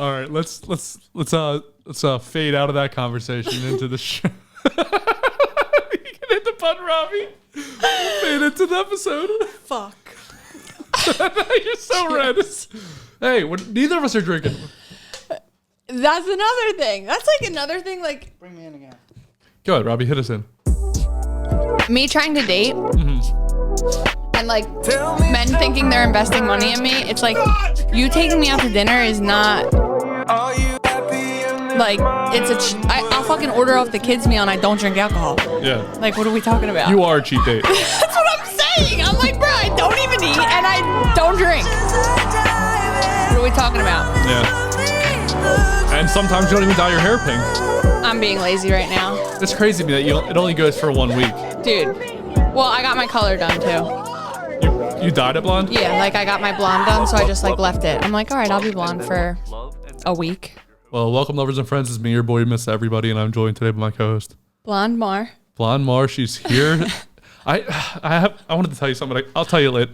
All right, let's fade out of that conversation into the show. You can hit the button, Robbie. Fade into the episode. Fuck. You're so red. Hey, neither of us are drinking. That's another thing. That's like another thing. Like, Bring me in again. Go ahead, Robbie. Hit us in. me trying to date and like men thinking they're investing money in me. It's like you taking me out to dinner is not like I'll fucking order off the kids' meal and I don't drink alcohol. Yeah. Like, what are we talking about? You are a cheap date. That's what I'm saying. I'm like, bro, I don't even eat and I don't drink. What are we talking about? Yeah. And sometimes you don't even dye your hair pink. I'm being lazy right now. It's crazy to me that it only goes for 1 week. Dude. Well, I got my color done too. You dyed it blonde? Yeah, like I got my blonde done, so I just like left it. I'm like, all right, I'll be blonde for a week. Well, welcome, lovers and friends. It's me, your boy, Miss Everybody, and I'm joined today by my co-host, Blonde Mar. Blonde Mar. She's here. I wanted to tell you something. But I'll tell you later.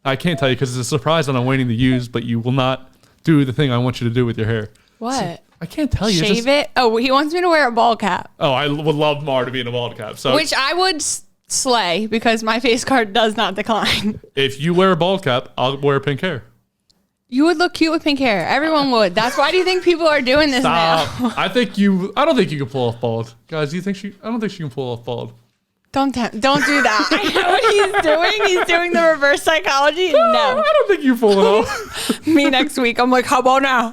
I can't tell you because it's a surprise that I'm waiting to use, but you will not do the thing I want you to do with your hair. What? So, I can't tell you. Shave it? Oh, he wants me to wear a ball cap. Oh, I would love Mar to be in a bald cap. So, which I would slay because my face card does not decline. If you wear a bald cap, I'll wear pink hair. You would look cute with pink hair. Everyone would. That's why do you think people are doing this now? I don't think you can pull off bald. Guys, I don't think she can pull off bald. Don't do that. I know what he's doing. He's doing the reverse psychology. No. I don't think you pull it off. Me next week. I'm like, how about now?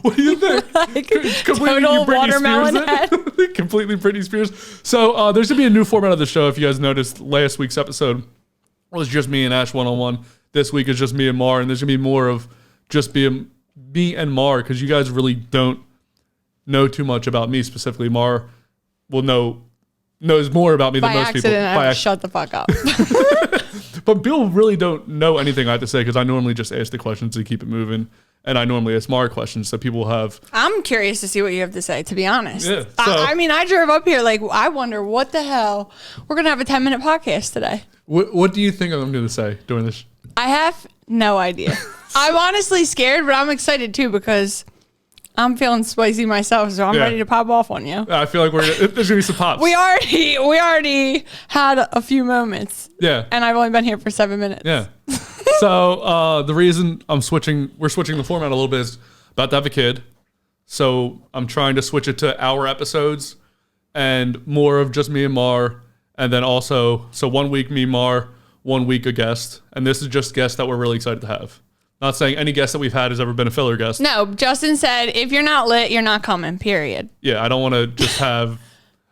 What do you think? Like, Completely total watermelon head. Completely Britney Spears. So there's going to be a new format of the show. If you guys noticed, last week's episode was just me and Ash one-on-one. This week is just me and Mar. And there's going to be more of just being me and Mar because you guys really don't know too much about me specifically. Mar will knows more about me than most people. By accident, shut the fuck up. But people really don't know anything I have to say because I normally just ask the questions to keep it moving. And I normally ask Mar questions so people have... I'm curious to see what you have to say, to be honest. Yeah, I drove up here like, I wonder what the hell. We're going to have a 10-minute podcast today. What do you think I'm going to say during this? I have no idea. I'm honestly scared, but I'm excited too because... I'm feeling spicy myself, so I'm ready to pop off on you. I feel like there's going to be some pops. We already had a few moments. Yeah. And I've only been here for 7 minutes. Yeah. So the reason we're switching the format a little bit is about to have a kid. So I'm trying to switch it to hour episodes and more of just me and Mar. And then also, so 1 week me, Mar, 1 week a guest. And this is just guests that we're really excited to have. Not saying any guest that we've had has ever been a filler guest. No, Justin said, if you're not lit, you're not coming, period. Yeah, I don't want to just have...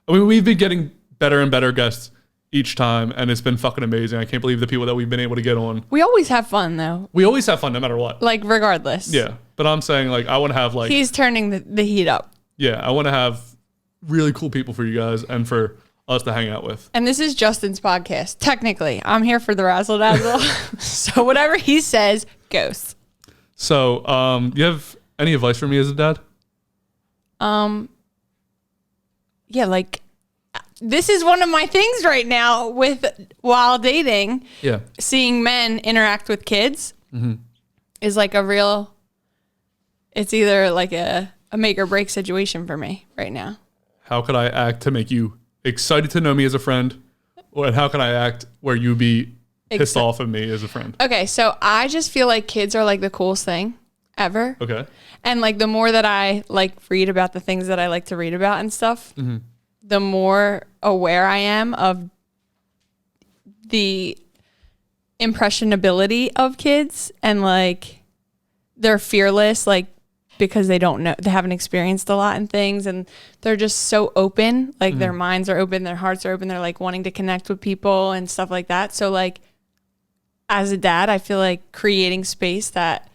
I mean, we've been getting better and better guests each time, and it's been fucking amazing. I can't believe the people that we've been able to get on. We always have fun, though. We always have fun, no matter what. Like, regardless. Yeah, but I'm saying, like, I want to have, like... He's turning the heat up. Yeah, I want to have really cool people for you guys and for us to hang out with. And this is Justin's podcast. Technically, I'm here for the razzle-dazzle. So whatever he says, goes. So, you have any advice for me as a dad? Yeah, like, this is one of my things right now while dating. Yeah. Seeing men interact with kids is like it's either like a make or break situation for me right now. How could I act to make you excited to know me as a friend? Or how can I act where you be pissed off at me as a friend? Okay, so I just feel like kids are like the coolest thing ever. Okay. And like the more that I like read about the things that I like to read about and stuff, the more aware I am of the impressionability of kids and like they're fearless, like because they don't know, they haven't experienced a lot in things and they're just so open, like their minds are open, their hearts are open, they're like wanting to connect with people and stuff like that. So like as a dad, I feel like creating space that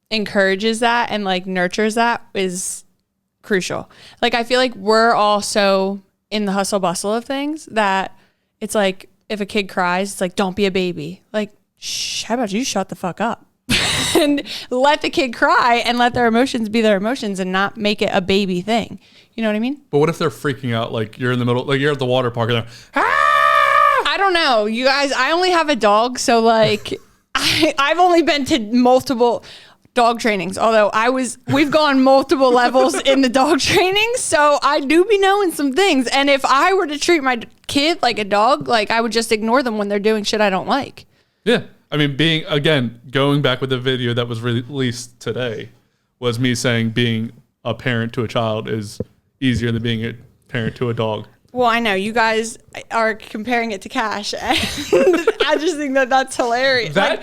encourages that and like nurtures that is crucial. Like I feel like we're all so in the hustle bustle of things that it's like if a kid cries, it's like don't be a baby. Like how about you shut the fuck up and let the kid cry and let their emotions be their emotions and not make it a baby thing. You know what I mean? But what if they're freaking out? Like you're in the middle, like you're at the water park and they're I don't know, you guys. I only have a dog, so like I've only been to dog trainings. Although we've gone multiple levels in the dog training, so I do be knowing some things. And if I were to treat my kid like a dog, like I would just ignore them when they're doing shit I don't like. Yeah. I mean, going back with the video that was released today was me saying being a parent to a child is easier than being a parent to a dog. Well, I know you guys are comparing it to Cash, and I just think that's hilarious. I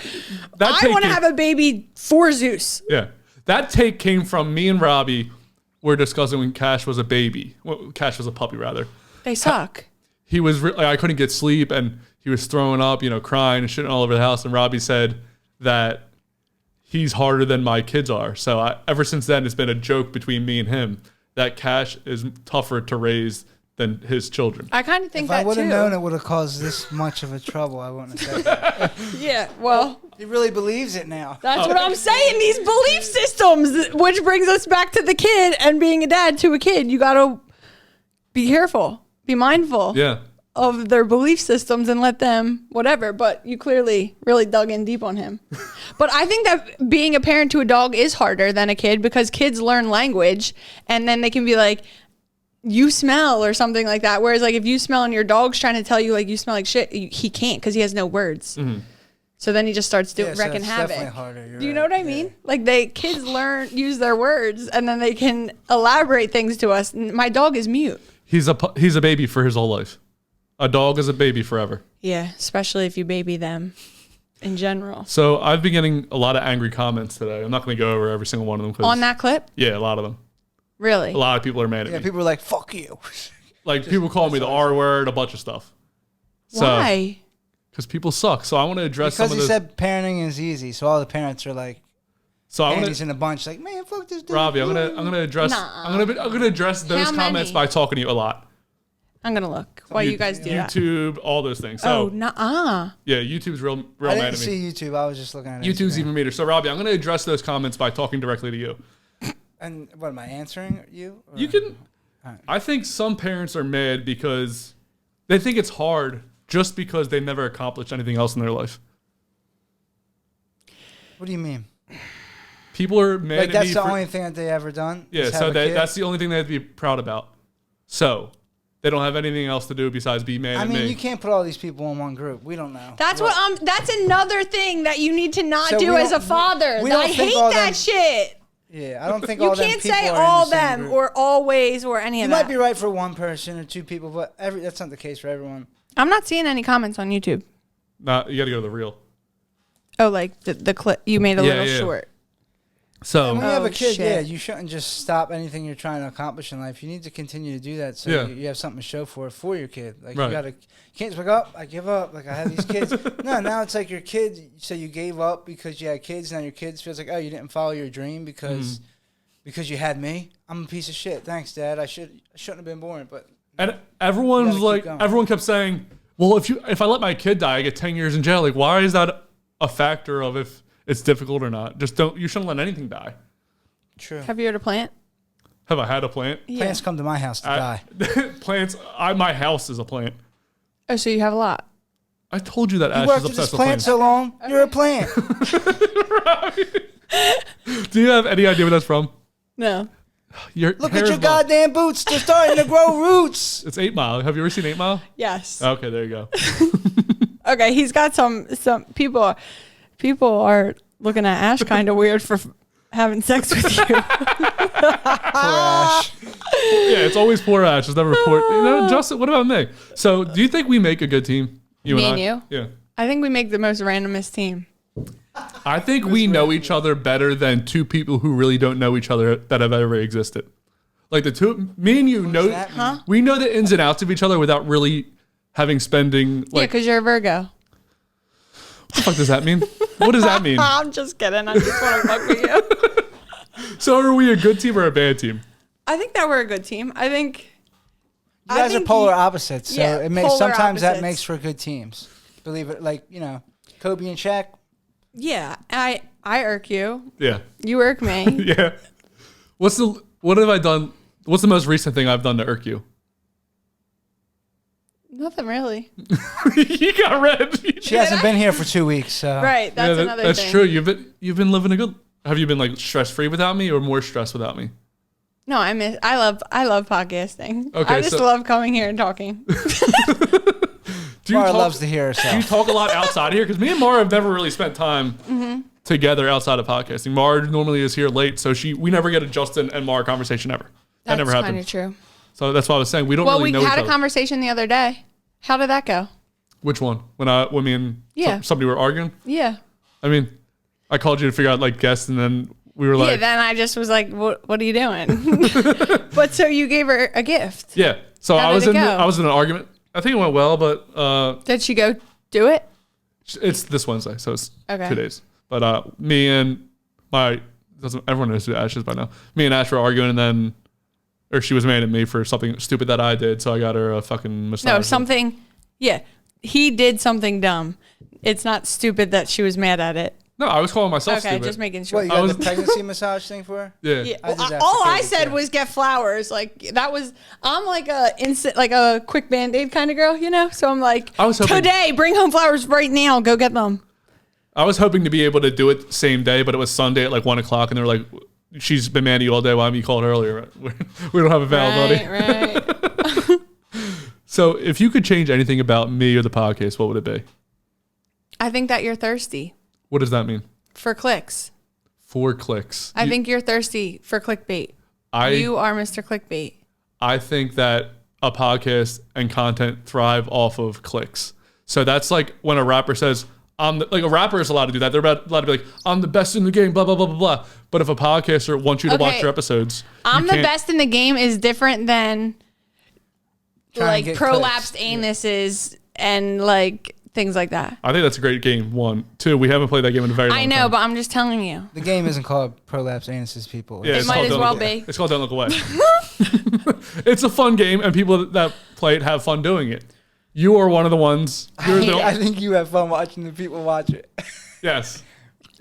want to have a baby for Zeus. Yeah, that take came from me and Robbie. We're discussing when Cash was a baby. Well, Cash was a puppy, rather. They suck. He was. I couldn't get sleep, and he was throwing up, crying and shitting all over the house. And Robbie said that he's harder than my kids are. So ever since then, it's been a joke between me and him that Cash is tougher to raise than his children. I kind of think if that too. I would have known it would have caused this much of a trouble, I wouldn't have said that. Yeah, well. He really believes it now. That's what I'm saying. These belief systems, which brings us back to the kid and being a dad to a kid. You got to be careful, be mindful of their belief systems and let them whatever. But you clearly really dug in deep on him. But I think that being a parent to a dog is harder than a kid because kids learn language and then they can be like, you smell or something like that. Whereas like if you smell and your dog's trying to tell you like you smell like shit, he can't because he has no words. Mm-hmm. So then he just starts wrecking havoc. Definitely harder. Do you know what I mean? Like kids use their words and then they can elaborate things to us. My dog is mute. He's a baby for his whole life. A dog is a baby forever. Yeah, especially if you baby them in general. So I've been getting a lot of angry comments today. I'm not going to go over every single one of them. On that clip? Yeah, a lot of them. Really? A lot of people are mad at me. Yeah, people are like, fuck you. Like people call me the R word, a bunch of stuff. Why? Because people suck. So I want to address some of this. Because he said parenting is easy, so all the parents are like, he's in a bunch, like, man, fuck this dude. Robbie, I'm gonna address. I'm gonna address those comments by talking to you a lot. I'm gonna look while you guys do YouTube, all those things. So, Yeah, YouTube's real I mad didn't at me. see YouTube. I was just looking at YouTube's Instagram. even meaner. So, Robbie, I'm gonna address those comments by talking directly to you. And what am I answering you? Or? You can. Right. I think some parents are mad because they think it's hard just because they never accomplished anything else in their life. What do you mean? People are mad at me. That's the only thing that they ever done? Yeah, so that's the only thing they have to be proud about. So they don't have anything else to do besides be mad at me. I mean, you can't put all these people in one group. We don't know. That's that's another thing that you need to not do as a father. I hate that shit. Yeah, I don't think all them people are in the same group. You can't say all them or always or any of that. You might be right for one person or two people, but that's not the case for everyone. I'm not seeing any comments on YouTube. Nah, you got to go to the reel. Oh, like the clip you made a little short. So when you have a kid, you shouldn't just stop anything you're trying to accomplish in life. You need to continue to do that so you have something to show for your kid. Like you can't just like, oh, I give up. Like I have these kids. No, now it's like your kids. So you gave up because you had kids. Now your kids feels like, oh, you didn't follow your dream because you had me. I'm a piece of shit. Thanks, Dad. I shouldn't have been born. But and everyone kept saying, well, if I let my kid die, I get 10 years in jail. Like, why is that a factor of if it's difficult or not? You shouldn't let anything die. True. Have you had a plant? Have I had a plant? Yeah. Plants come to my house to die. Plants. My house is a plant. Oh, so you have a lot. I told you that Ash You is worked at obsessed this with plant plants. so long, you're a plant. Do you have any idea where that's from? No. Look at your goddamn boots. They're starting to grow roots. It's 8 Mile. Have you ever seen 8 Mile? Yes. Okay, there you go. Okay, he's got some people. People are looking at Ash kind of weird for having sex with you. Poor Ash. Yeah, it's always poor Ash. It's never poor. Justin, what about me? So, do you think we make a good team? Me and you? Yeah. I think we make the most randomest team. I think we know each other better than two people who really don't know each other that have ever existed. Like me and you know, we know the ins and outs of each other without really spending. Yeah, because you're a Virgo. What the fuck does that mean? What does that mean? I'm just kidding. I just want to fuck with you. So are we a good team or a bad team? I think that we're a good team. I think you guys are polar opposites, so yeah, it makes sometimes that makes for good teams. Believe it, like Kobe and Shaq. Yeah, I irk you. Yeah. You irk me. Yeah. What have I done? What's the most recent thing I've done to irk you? Nothing really. You got red. She hasn't been here for 2 weeks, so right. That's another that's thing. true. You've been living a Have you been like stress free without me, or more stressed without me? No, I love podcasting. Okay, I just love coming here and talking. Maura loves to hear herself. Do you talk a lot outside of here? Because me and Maura have never really spent time together outside of podcasting. Maura normally is here late, so we never get a Justin and Maura conversation ever. That never happens. That's kind of true. So that's why I was saying we don't really know each other. We had a conversation the other day. How did that go? Which one? When me and somebody were arguing? Yeah. I mean, I called you to figure out like guests, and then we were like... Yeah, then I just was like, what are you doing? But so you gave her a gift. Yeah. So I was in an argument. I think it went well, but... did she go do it? It's this Wednesday, so it's 2 days. But me and everyone knows who Ash is by now. Me and Ash were arguing, and then... Or she was mad at me for something stupid that I did, so I got her a fucking massage. No, something... Yeah. He did something dumb. It's not stupid that she was mad at it. No, I was calling myself stupid. Okay, just making sure. What, you got the pregnancy massage thing for her? Yeah. All I said was get flowers. Like that was. I'm like a quick Band-Aid kind of girl, you know. So I'm like, today, bring home flowers right now. Go get them. I was hoping to be able to do it same day, but it was Sunday at like 1:00, and they were like, "She's been mad at you all day. Why haven't you called her earlier? We don't have availability." Right. So, if you could change anything about me or the podcast, what would it be? I think that you're thirsty. What does that mean? For clicks. For clicks. I think you're thirsty for clickbait. You are Mr. Clickbait. I think that a podcast and content thrive off of clicks. So that's like when a rapper says, like a rapper is allowed to do that. They're allowed to be like, I'm the best in the game, blah, blah, blah, blah, blah. But if a podcaster wants you to watch your episodes, I'm the best in the game is different than like prolapsed anuses and like things like that. I think that's a great game. 1, 2, we haven't played that game in a very long time. I know, but I'm just telling you. The game isn't called prolapsed anuses, people. Yeah, it might as well be. It's called Don't Look Away. It's a fun game, and people that play it have fun doing it. You are one of the ones. I think you have fun watching the people watch it. Yes.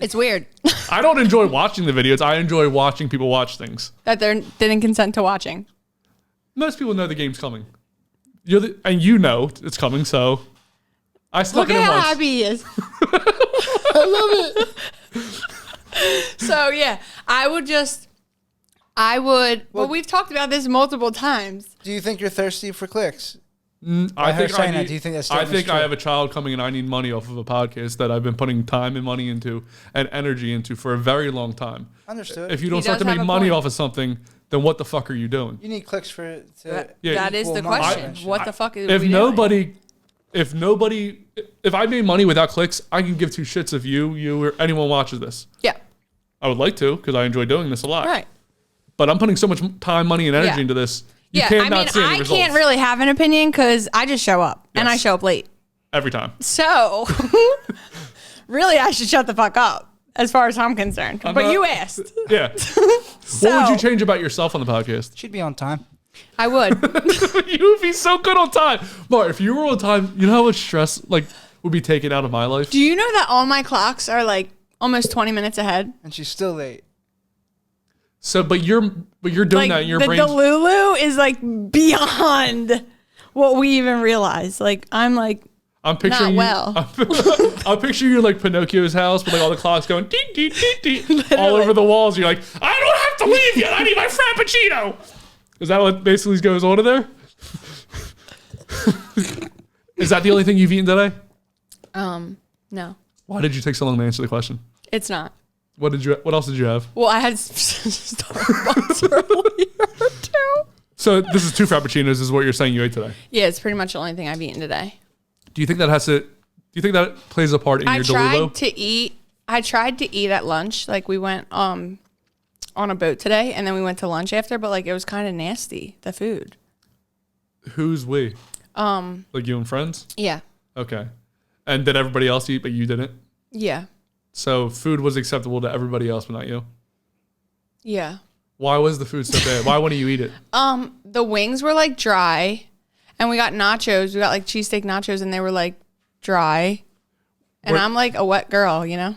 It's weird. I don't enjoy watching the videos. I enjoy watching people watch things. That they didn't consent to watching. Most people know the game's coming. And you know it's coming, so I stuck Look it in at how once. happy he is. I love it. So yeah, well, we've talked about this multiple times. Do you think you're thirsty for clicks? Do you think that's I think I have a child coming and I need money off of a podcast that I've been putting time and money into and energy into for a very long time. Understood. If you don't start to make money off of soming, then what the fuck are you doing? You need clicks for that is the question. What the fuck is if I made money without clicks, I can give two shits if you or anyone watches this. Yeah. I would like to because I enjoy doing this a lot. Right. But I'm putting so much time, money, and energy into this. You I results. can't really have an opinion because I just show up and I show up late. Every time. So, really, I should shut the fuck up as far as I'm concerned. You asked. Yeah. What would you change about yourself on the podcast? She'd be on time. I would. You would be so good on time. Mark, if you were on time, you know how much stress would be taken out of my life? Do you know that all my clocks are like almost 20 minutes ahead? And she's still late. So, but you're doing that in your brain. The Lulu is like beyond what we even realize. Like I'm picturing I'm picturing you like Pinocchio's house with like all the clocks going dee, dee, dee, dee, all over the walls. You're like, I don't have to leave yet. I need my frappuccino. Is that what basically goes on in there? Is that the only thing you've eaten today? No. Why did you take so long to answer the question? It's not. What else did you have? Well, I had Starbucks earlier too. So this is 2 frappuccinos is what you're saying you ate today? Yeah, it's pretty much the only thing I've eaten today. Do you think that plays a part in your Delulu? I tried to eat at lunch. Like we went on a boat today and then we went to lunch after, but like it was kind of nasty, the food. Who's we? Like you and friends? Yeah. Okay. And did everybody else eat but you didn't? Yeah. So food was acceptable to everybody else but not you? Yeah. Why was the food so bad? Why wouldn't you eat it? The wings were like dry and we got nachos. We got like cheesesteak nachos and they were like dry. And I'm like a wet girl, you know?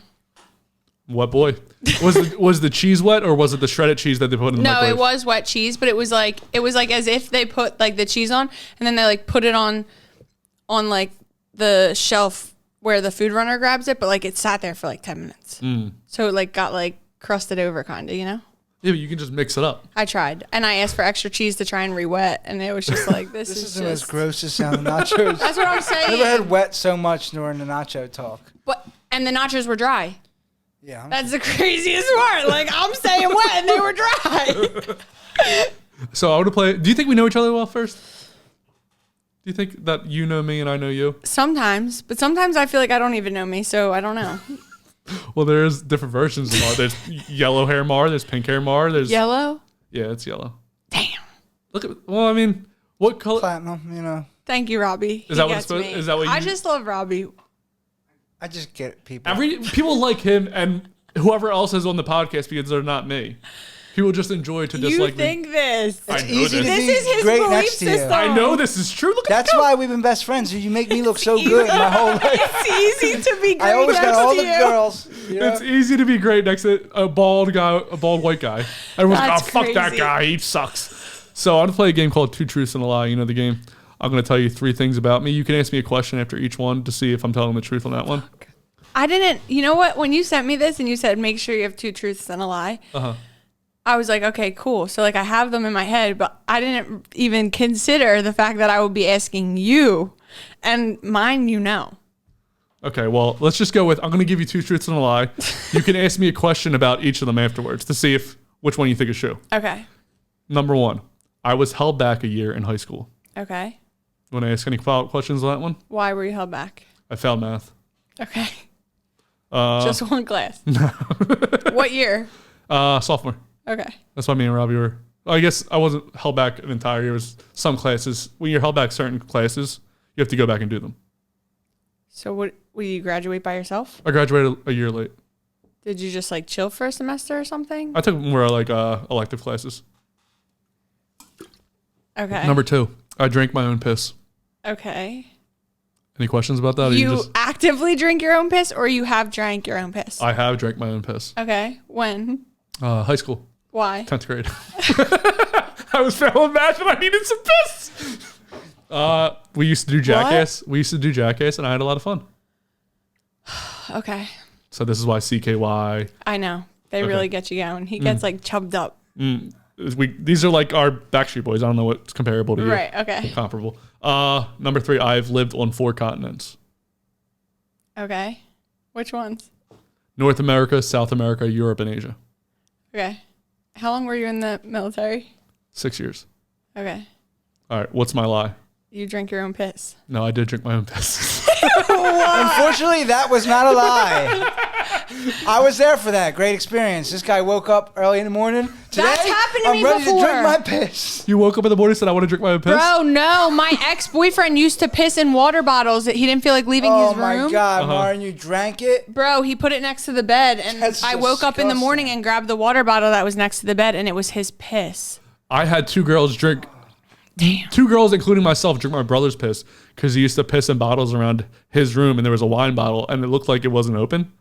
Wet boy. Was the cheese wet or was it the shredded cheese that they put in the microwave? No, it was wet cheese, but it was like as if they put like the cheese on and then they like put it on like the shelf where the food runner grabs it, but like it sat there for like 10 minutes. So it like got like crusted over kind of, you know? Yeah, but you can just mix it up. I tried. And I asked for extra cheese to try and re-wet. And it was just like, this is the just... most grossest sound of nachos. That's what I'm saying. I never heard wet so much during the nacho talk. And the nachos were dry. Yeah. That's the craziest part. Like, I'm saying wet and they were dry. So I want to play. Do you think we know each other well first? Do you think that you know me and I know you? Sometimes. But sometimes I feel like I don't even know me. So I don't know. Well, there's different versions of Mar. There's yellow hair Mar. There's pink hair Mar. There's Yellow? Yeah, it's yellow. Damn. Look at. Well, I mean, what color? Platinum, you know. Thank you, Robbie. Is that what it's supposed? Is that what you? I just love Robbie. I just get people. People like him and whoever else is on the podcast because they're not me. People just enjoy to dislike me. You think this? I It's know easy to this. be This is his great belief next to you. system. I know this is true. Look at That's why we've been best friends. You make me look so good my whole life. It's easy to be great I always next got all to the you. girls. You know? It's easy to be great next to a bald guy, a bald white guy. Everyone's like, That's oh, fuck that crazy. guy. He sucks. So I'm going to play a game called Two Truths and a Lie. You know the game. I'm going to tell you 3 things about me. You can ask me a question after each one to see if I'm telling the truth on that one. I didn't, you know what? When you sent me this and you said, make sure you have 2 truths and a lie, I was like, okay, cool. So like I have them in my head, but I didn't even consider the fact that I would be asking you, and mine, you know. Okay, well, let's just go with, I'm going to give you 2 truths and a lie. You can ask me a question about each of them afterwards to see which one you think is true. Okay. Number 1, I was held back a year in high school. Okay. You want to ask any follow-up questions on that one? Why were you held back? I failed math. Okay. Just one class. What year? Sophomore. Okay. That's why me and Robbie were. I guess I wasn't held back an entire year. It was some classes. When you're held back certain classes, you have to go back and do them. So what? Will you graduate by yourself? I graduated a year late. Did you just like chill for a semester or something? I took more like elective classes. Okay. Number 2, I drank my own piss. Okay. Any questions about that? Or You actively drink your own piss, or you have drank your own piss? I have drank my own piss. Okay. When? High school. Why? 10th grade. I was failing math and I needed some piss. We used to do Jackass. We used to do Jackass and I had a lot of fun. Okay. So this is why CKY. I know. They really get you going. He gets like chubbed up. These are like our Backstreet Boys. I don't know what's comparable to you. Right. Okay. Comparable. Number 3, I've lived on 4 continents. Okay. Which ones? North America, South America, Europe, and Asia. Okay. How long were you in the military? 6 years. Okay. All right. What's my lie? You drink your own piss. No, I did drink my own piss. Unfortunately, that was not a lie. I was there for that. Great experience. This guy woke up early in the morning. Today, That's happened to I'm me ready before. to drink my piss. You woke up in the morning and said, I want to drink my own piss? Bro, no. My ex-boyfriend used to piss in water bottles. He didn't feel like leaving Oh his room. my God, Maura, you drank it? Bro, he put it next to the bed, and That's I woke up in the morning disgusting. and grabbed the water bottle that was next to the bed, and it was his piss. I had 2 girls drink. Damn. 2 girls, including myself, drink my brother's piss because he used to piss in bottles around his room, and there was a wine bottle, and it looked like it wasn't open.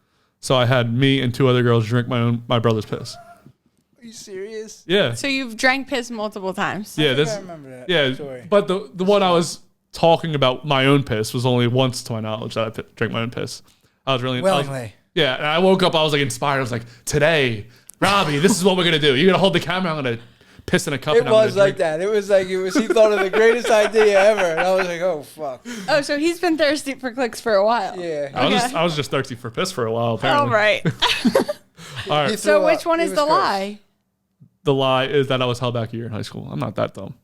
So I had me and 2 other girls drink my brother's piss. Are you serious? Yeah, So you've drank piss multiple times. yeah. I This, remember that. yeah. Story. But the one I was talking about, my own piss, was only once to my knowledge that I drank my own piss. I was really Willingly. yeah. And I woke up, I was like inspired. I was like, today, Robbie, this is what we're gonna do. You're gonna hold the camera. I'm gonna piss in a cup. It and I'm was gonna like drink. that. It was like he thought of the greatest idea ever. And I was like, oh, fuck. Oh, so he's been thirsty for clicks for a while. Yeah. I was just thirsty for piss for a while. Apparently. All right. All right. He So threw which up. one He is was the cursed. lie? The lie is that I was held back a year in high school. I'm not that dumb.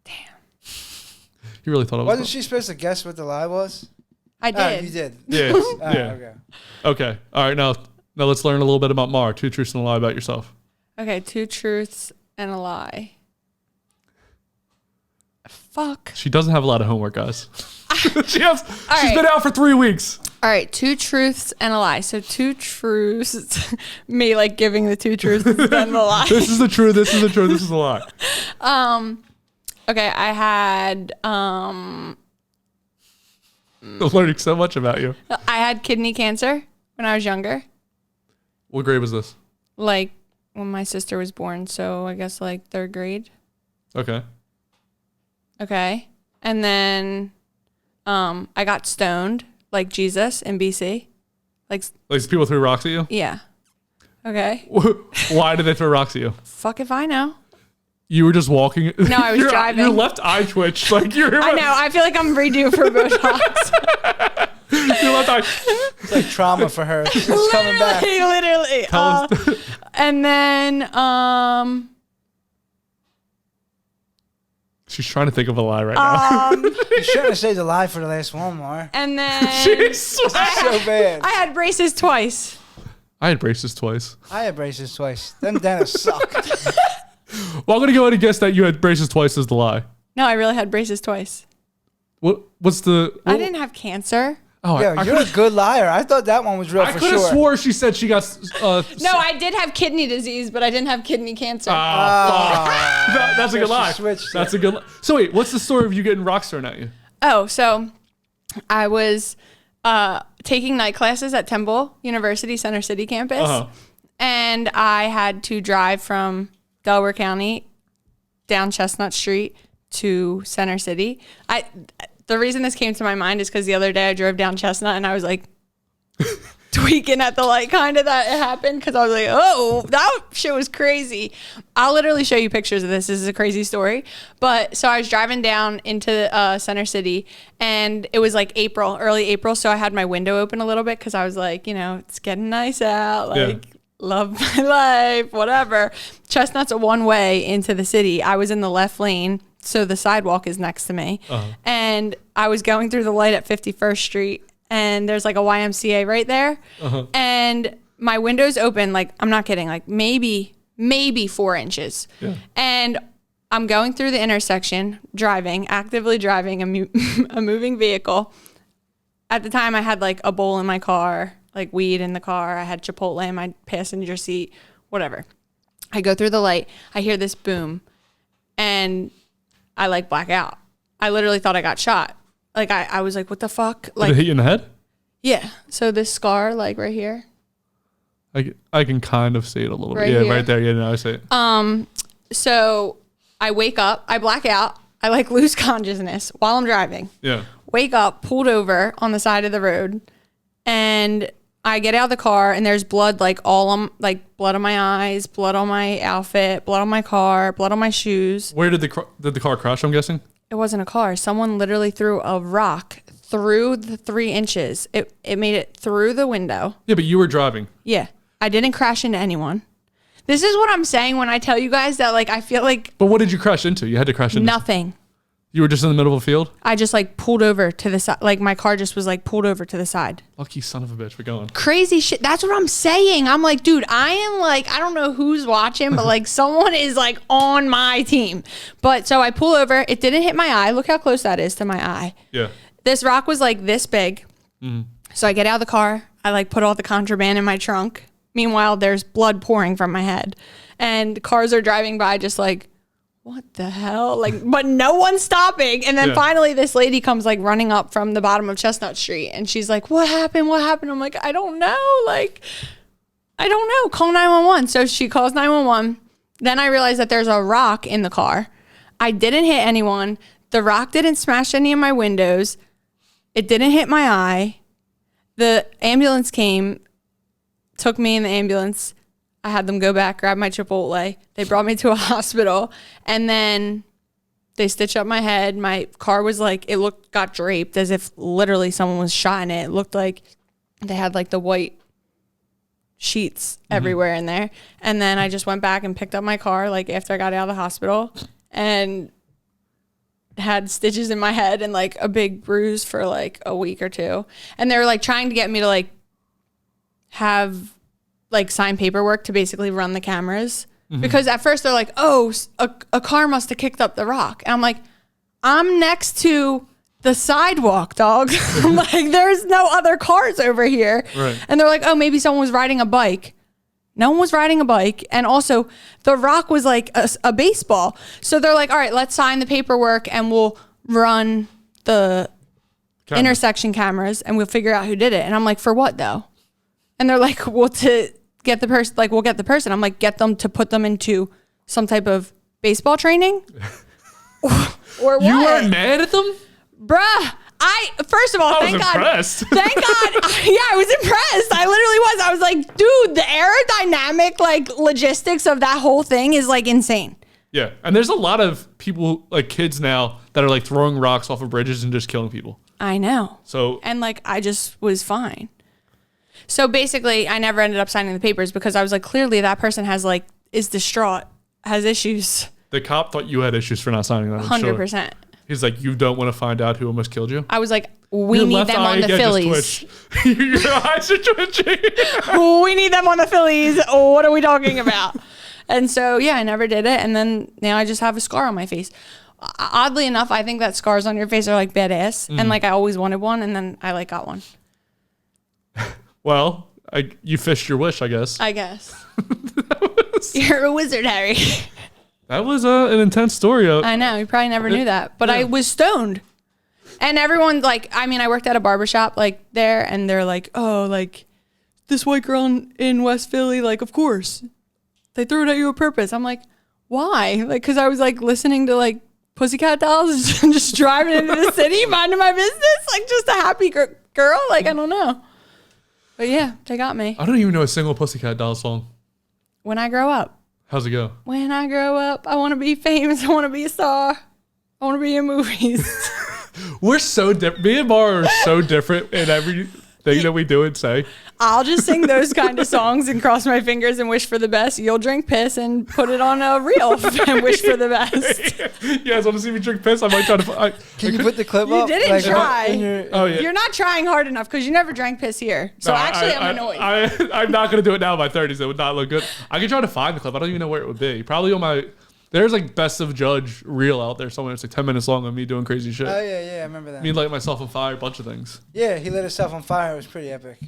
Damn. You really thought I was Wasn't she supposed to guess what the lie was? I did. You did. Yeah. Ah, yeah. Okay. Okay. All right. Now let's learn a little bit about Mar. 2 truths and a lie about yourself. Okay, 2 truths and a lie. Fuck. She doesn't have a lot of homework, guys. She's right. been out for 3 weeks. All right, 2 truths and a lie. So 2 truths, me like giving the 2 truths and the lie. This is the truth. This is the truth. This is a lie. Okay, I had I'm learning so much about you. kidney cancer when I was younger, What grade was this? like when my sister was born. So I guess like 3rd grade. Okay. Okay, and then I got stoned like Jesus in BC, like Like people threw rocks at you? yeah. Okay. Why did they throw rocks at you? Fuck if I know. You were just walking. No, I was driving. Your left eye twitched. Like you're. I know. I feel like I'm redo for Botox. Your left eye. It's like trauma for her. It's coming back. Literally. And then, she's trying to think of a lie right now. You shouldn't have said the lie for the last one, Mar. And then She's so bad. I had braces twice. I had braces twice. I had braces twice. Them dentists suck. Well, I'm gonna go ahead and guess that you had braces twice as the lie. No, I really had braces twice. What's the? I didn't have cancer. Oh, Yo, you're a good liar. I thought that one was real for sure. I could have swore she said she got. No, I did have kidney disease, but I didn't have kidney cancer. That's a good lie. That's a good lie. So wait, what's the story of you getting rocks thrown at you? Oh, so I was taking night classes at Temple University Center City campus, and I had to drive from Delaware County down Chestnut Street to Center City. The reason this came to my mind is because the other day I drove down Chestnut and I was like tweaking at the light kind of that it happened because I was like, oh, that shit was crazy. I'll literally show you pictures of this. This is a crazy story. But so I was driving down into Center City and it was like early April. So I had my window open a little bit because I was like, it's getting nice out. Like, love my life, whatever. Chestnut's a one way into the city. I was in the left lane. So the sidewalk is next to me. And I was going through the light at 51st Street and there's like a YMCA right there. And my window's open, like, I'm not kidding, like maybe 4 inches. Yeah. And I'm going through the intersection, actively driving a moving vehicle. At the time I had like a bowl in my car, like weed in the car. I had Chipotle in my passenger seat, whatever. I go through the light. I hear this boom and I like black out. I literally thought I got shot. Like I was like, what the fuck? Like, did it hit you in the head? Yeah. So this scar, like right here. I can kind of see it a little bit. Here. Right there. Yeah, no, I see it. So I wake up, I black out, I like lose consciousness while I'm driving. Yeah. Wake up, pulled over on the side of the road, and I get out of the car and there's blood like all on, like blood on my eyes, blood on my outfit, blood on my car, blood on my shoes. Where did the car crash, I'm guessing? It wasn't a car. Someone literally threw a rock through the 3 inches. It made it through the window. Yeah, but you were driving. Yeah. I didn't crash into anyone. This is what I'm saying when I tell you guys that, like, I feel like... But what did you crash into? You had to crash into... Nothing. You were just in the middle of a field? I just, like, pulled over to the side. Like, my car just was, like, pulled over to the side. Lucky son of a bitch. We're going. Crazy shit. That's what I'm saying. I'm like, dude, I am, like, I don't know who's watching, but, like, someone is, like, on my team. But, so I pull over. It didn't hit my eye. Look how close that is to my eye. Yeah. This rock was, like, this big. Mm-hmm. So I get out of the car. I, like, put all the contraband in my trunk. Meanwhile, there's blood pouring from my head. And cars are driving by just like, what the hell? Like, but no one's stopping. And then finally this lady comes like running up from the bottom of Chestnut Street. And she's like, what happened? What happened? I'm like, I don't know. Like, I don't know. Call 911. So she calls 911. Then I realize that there's a rock in the car. I didn't hit anyone. The rock didn't smash any of my windows. It didn't hit my eye. The ambulance came, took me in the ambulance. I had them go back, grab my Chipotle. They brought me to a hospital, and then they stitched up my head. My car was like, got draped as if literally someone was shot in it. It looked like they had like the white sheets everywhere in there. And then I just went back and picked up my car like after I got out of the hospital and had stitches in my head and like a big bruise for like a week or two. And they were like trying to get me to like have like sign paperwork to basically run the cameras. Because at first they're like, oh, a car must have kicked up the rock. And I'm like, I'm next to the sidewalk, dog. I'm like, there's no other cars over here. Right. And they're like, oh, maybe someone was riding a bike. No one was riding a bike. And also the rock was like a baseball. So they're like, all right, let's sign the paperwork and we'll run the intersection cameras and we'll figure out who did it. And I'm like, for what though? And they're like, well, to get the person, like, we'll get the person. I'm like, get them to put them into some type of baseball training? Or what? You weren't mad at them? Bruh, first of all, thank God. Impressed. Thank God. Yeah, I was impressed. I literally was. because I was like, dude, the aerodynamic like logistics of that whole thing is like insane. Yeah, and there's a lot of people, like kids now, that are like throwing rocks off of bridges and just killing people. I know. So and like I just was fine. So basically, I never ended up signing the papers because I was like, clearly that person has like is distraught, has issues. The cop thought you had issues for not signing that. 100%. He's like, you don't want to find out who almost killed you? I was like, we need them on the Phillies. Your eyes are twitching. We need them on the Phillies. What are we talking about? And so, yeah, I never did it. And then now I just have a scar on my face. Oddly enough, I think that scars on your face are like badass. And like I always wanted one. And then I like got one. Well, you fished your wish, I guess. You're a wizard, Harry. That was an intense story. I know. You probably never knew that. But I was stoned. And everyone, like, I mean, I worked at a barbershop, like, there. And they're like, oh, like, this white girl in West Philly, like, of course. They threw it at you on purpose. I'm like, why? Like, because I was, like, listening to, like, Pussycat Dolls and just driving into the city, minding my business. Like, just a happy girl. Like, I don't know. But, yeah, they got me. I don't even know a single Pussycat Dolls song. When I grow up. How's it go? When I grow up, I want to be famous. I want to be a star. I want to be in movies. We're so different. Me and Maura are so different in everything that we do and say. I'll just sing those kind of songs and cross my fingers and wish for the best. You'll drink piss and put it on a reel and wish for the best. You guys want to see me drink piss? I might try to. Can you put the clip up? You didn't try. Yeah. You're not trying hard enough because you never drank piss here. So No, actually, I'm annoyed. I'm not going to do it now in my 30s. It would not look good. I can try to find the clip. I don't even know where it would be. Probably on my... There's like best of judge reel out there somewhere. It's like 10 minutes long of me doing crazy shit. Oh, yeah, I remember that. Me lighting myself on fire, a bunch of things. Yeah, he lit himself on fire. It was pretty epic.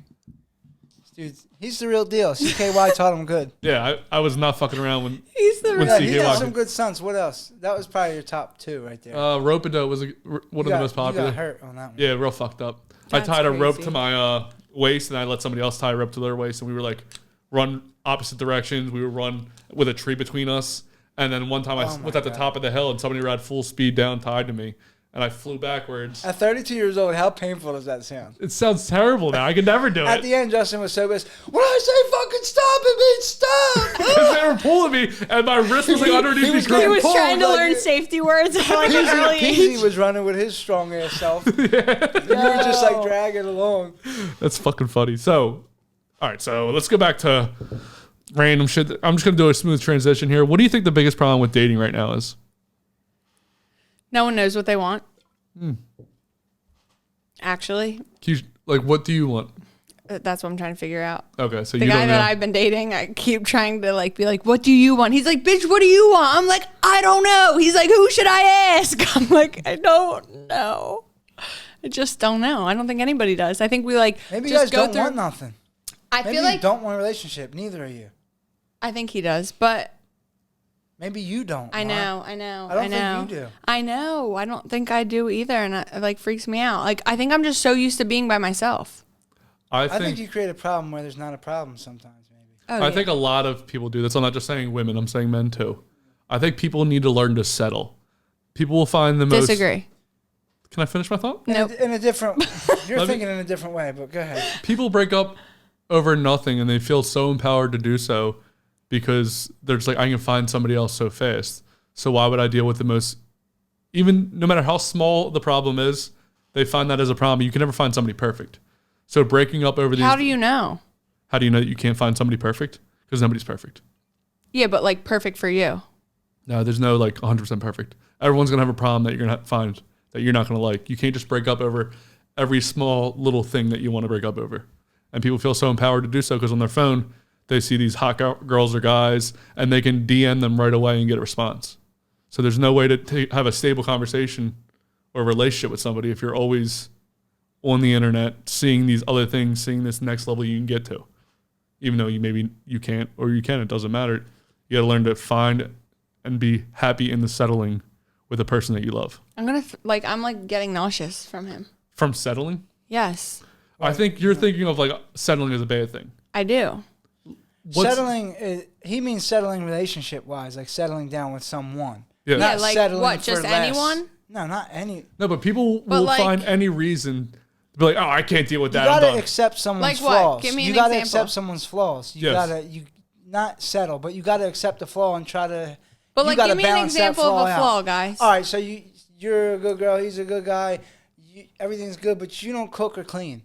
Dude, he's the real deal. CKY taught him good. Yeah, I was not fucking around when He's the when Yeah, CKY he got some good stunts. What else? That was probably your top two right there. Rope-a-dope was one of the most popular. You got hurt on that one. Yeah, real fucked up. That's I tied a rope crazy. to my waist, and I let somebody else tie a rope to their waist, and we were like run opposite directions. We would run with a tree between us, and then one time I was at the top of the hill, and somebody ran full speed down, tied to me, and I flew backwards. At 32 years old, how painful does that sound? It sounds terrible now. I could never do At it. the end, Justin was so pissed. When I say fucking stop, it means stop. Because they were pulling me, and my wrist was like underneath he me. was He getting was pulled, trying to like- learn safety words at like an early Peasy age. was running with his strong ass self. You were just like dragging along. That's fucking funny. So, all right, so let's go back to random shit. I'm just going to do a smooth transition here. What do you think the biggest problem with dating right now is? No one knows what they want. Actually, Like, what do you want? that's what I'm trying to figure out. Okay, so The you guy don't that know. I've been dating, I keep trying to like be like, what do you want? He's like, bitch, what do you want? I'm like, I don't know. He's like, who should I ask? I'm like, I don't know. I just don't know. I don't think anybody does. I think we like Maybe you just guys go don't through. want nothing. I Maybe feel you like don't want a relationship. Neither of you. I think he does, but Maybe you don't. I Mark. know. I don't think you do. I know. I don't think I do either, and it like freaks me out. Like I think I'm just so used to being by myself. I I think think you create a problem where there's not a problem sometimes, maybe. Oh, I think a lot of people do this. I'm not just saying women. I'm saying men too. I think people need to learn to settle. People will find the most. Disagree. Can I finish my thought? Nope. In a different... You're thinking in a different way, but go ahead. People break up over nothing, and they feel so empowered to do so because they're just like, I can find somebody else so fast. So why would I deal with the most? Even no matter how small the problem is, they find that as a problem. You can never find somebody perfect. So breaking up over these. How do you know? How do you know that you can't find somebody perfect? Because nobody's perfect. Yeah, but like perfect for you. No, there's no like 100% perfect. Everyone's gonna have a problem that you're gonna find that you're not gonna like. You can't just break up over every small little thing that you want to break up over. And people feel so empowered to do so because on their phone they see these hot girls or guys and they can DM them right away and get a response. So there's no way to have a stable conversation or relationship with somebody if you're always on the internet seeing these other things, seeing this next level you can get to. Even though you can't or you can, it doesn't matter. You got to learn to find and be happy in the settling with a person that you love. I'm like getting nauseous from him. From settling? Yes, I think you're thinking of like settling as a bad thing. I do. Settling, he means settling relationship-wise, like settling down with someone. Yeah. Yeah, Not like settling what? for Just less. anyone? No, not any. No, but people But will like- find any reason Be like, oh, I can't deal with that. You I'm gotta done. accept someone's Like what? flaws. Give me an You gotta example. accept someone's flaws. You Yes. gotta not settle, but you gotta accept the flaw and try to. But you like, gotta give me an balance that example of a out. flaw, guys. All right, so you're a good girl. He's a good guy. Everything's good, but you don't cook or clean.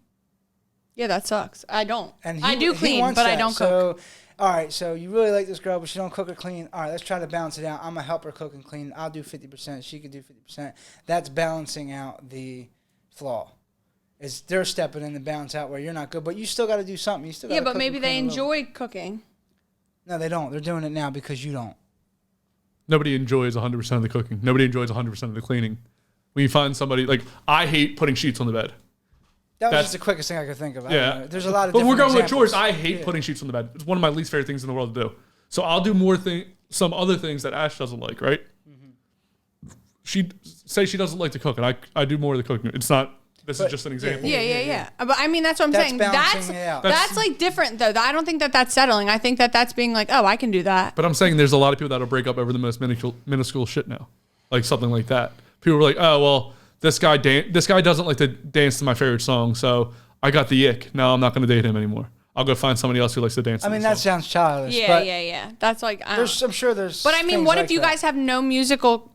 Yeah, that sucks. I don't. And I do he clean, wants but I that. don't cook. So, all right, so you really like this girl, but she don't cook or clean. All right, let's try to balance it out. I'm gonna help her cook and clean. I'll do 50%. She could do 50%. That's balancing out the flaw. Is they're stepping in to balance out where you're not good, but you still got to do something. You still got Yeah, to but cook maybe and they clean a little. enjoy cooking. No, they don't. They're doing it now because you don't. Nobody enjoys 100% of the cooking. Nobody enjoys 100% of the cleaning. When you find somebody, like, I hate putting sheets on the bed. That was That's- just the quickest thing I could think of. I Yeah. don't know. There's a lot of But we're different going with examples. chores. I hate putting sheets on the bed. It's one of my least favorite things in the world to do. So I'll do some other things that Ash doesn't like, right? She doesn't like to cook, and I do more of the cooking. It's not, this is just an example. Yeah. But I mean, that's what I'm That's saying. balancing it out. That's like different though. I don't think that that's settling. I think that that's being like, oh, I can do that. But I'm saying there's a lot of people that'll break up over the most minuscule shit now. Like something like that. People are like, oh, well, this guy doesn't like to dance to my favorite song, so I got the ick. No, I'm not going to date him anymore. I'll go find somebody else who likes to dance to I mean, the that song. sounds childish. Yeah, but yeah. That's like, I I'm sure there's. But I mean, things what like if you that. guys have no musical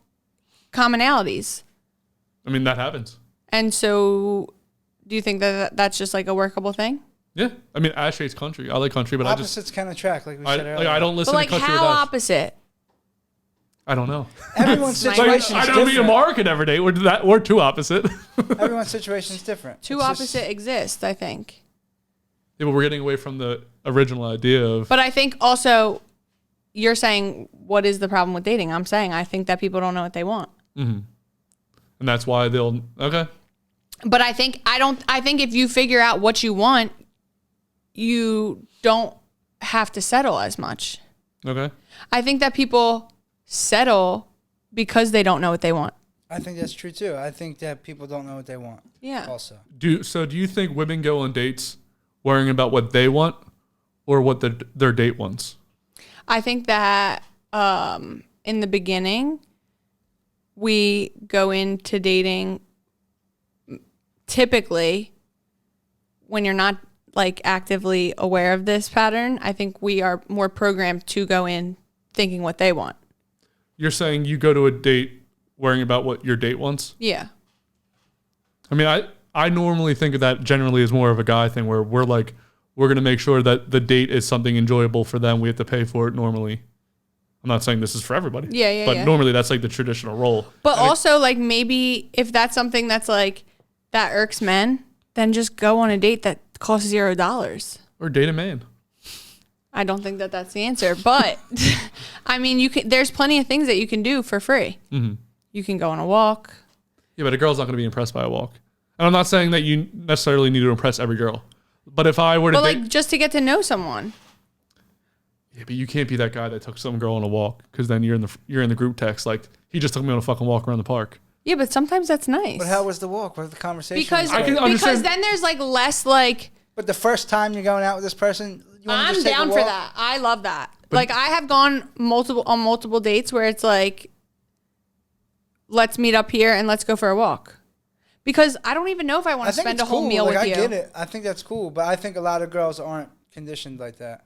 commonalities? I mean, that happens. And so, do you think that that's just like a workable thing? Yeah. I mean, Ash hates country. I like country, but Opposites kind of track, like we said earlier. I don't listen But like, to country how with Ash. opposite? I don't know. Everyone's Like, situation I is don't mean different. Mark and every day. We're too opposite. Everyone's situation is different. Two It's just- opposite exist, I think. Yeah, but we're getting away from the original idea of. But I think also, you're saying, what is the problem with dating? I'm saying, I think that people don't know what they want. And that's why they'll. Okay. But I think if you figure out what you want, you don't have to settle as much. Okay. I think that people settle because they don't know what they want. I think that's true too. I think that people don't know what they want. Yeah. Also, Do you think women go on dates worrying about what they want or what their date wants? I think that in the beginning, we go into dating typically when you're not like actively aware of this pattern. I think we are more programmed to go in thinking what they want. You're saying you go to a date worrying about what your date wants? Yeah. I mean, I normally think of that generally as more of a guy thing where we're going to make sure that the date is something enjoyable for them. We have to pay for it normally. I'm not saying this is for everybody. Yeah, But yeah. normally that's like the traditional role. But also, like, maybe if that's something that's like that irks men, then just go on a date that costs $0. Or date a man. I don't think that that's the answer, but I mean, there's plenty of things that you can do for free. Mm-hmm. You can go on a walk. Yeah, but a girl's not going to be impressed by a walk. And I'm not saying that you necessarily need to impress every girl. But if I were to But date... like just to get to know someone. Yeah, but you can't be that guy that took some girl on a walk because then you're in the group text like, he just took me on a fucking walk around the park. Yeah, but sometimes that's nice. but how was the walk? What was the conversation? because I can because understand- then there's like less like But the first time you're going out with this person, you want to I'm just take a down for walk? that. I love that. Like I have gone on multiple dates where it's like, let's meet up here and let's go for a walk. Because I don't even know if I want I to think spend it's a whole cool. meal like, with I you. get it. I think that's cool, but I think a lot of girls aren't conditioned like that.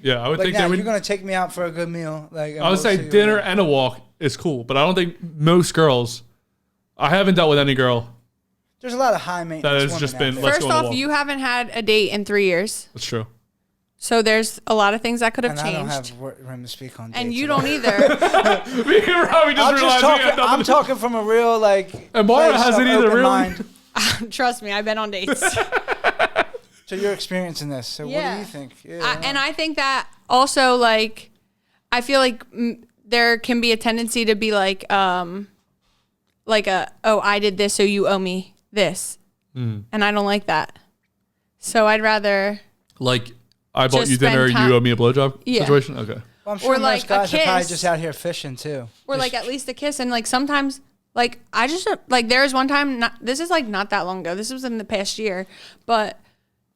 Yeah, I would Like think now, they would... you're gonna take me out for a good meal. Like I would say dinner and a walk is cool, but I don't think most girls... I haven't dealt with any girl. There's a lot of high maintenance. That has women just out been, there. let's First go on a off, walk. you haven't had a date in 3 years. That's true. So there's a lot of things that could have and I don't changed. have room to speak on. And dates you at all. don't either. Me and Robbie just I'm realized just we had talking. nothing I'm to- talking from a real like. And Maura place hasn't of either, open really. mind. Trust me, I've been on dates. So you're experiencing this. So what Yeah. do you think? Yeah, And I think that also, like, I feel like there can be a tendency to be like oh, I did this, so you owe me this. And I don't like that. So I'd rather, Like, I bought Just you dinner, spend time- you owe me a blowjob Yeah. situation? Okay. well, I'm sure or, like, most guys a are probably kiss. just out here fishing too. or like at least a kiss. And like sometimes, like, I just, like, there was one time, this is like not that long ago. This was in the past year. But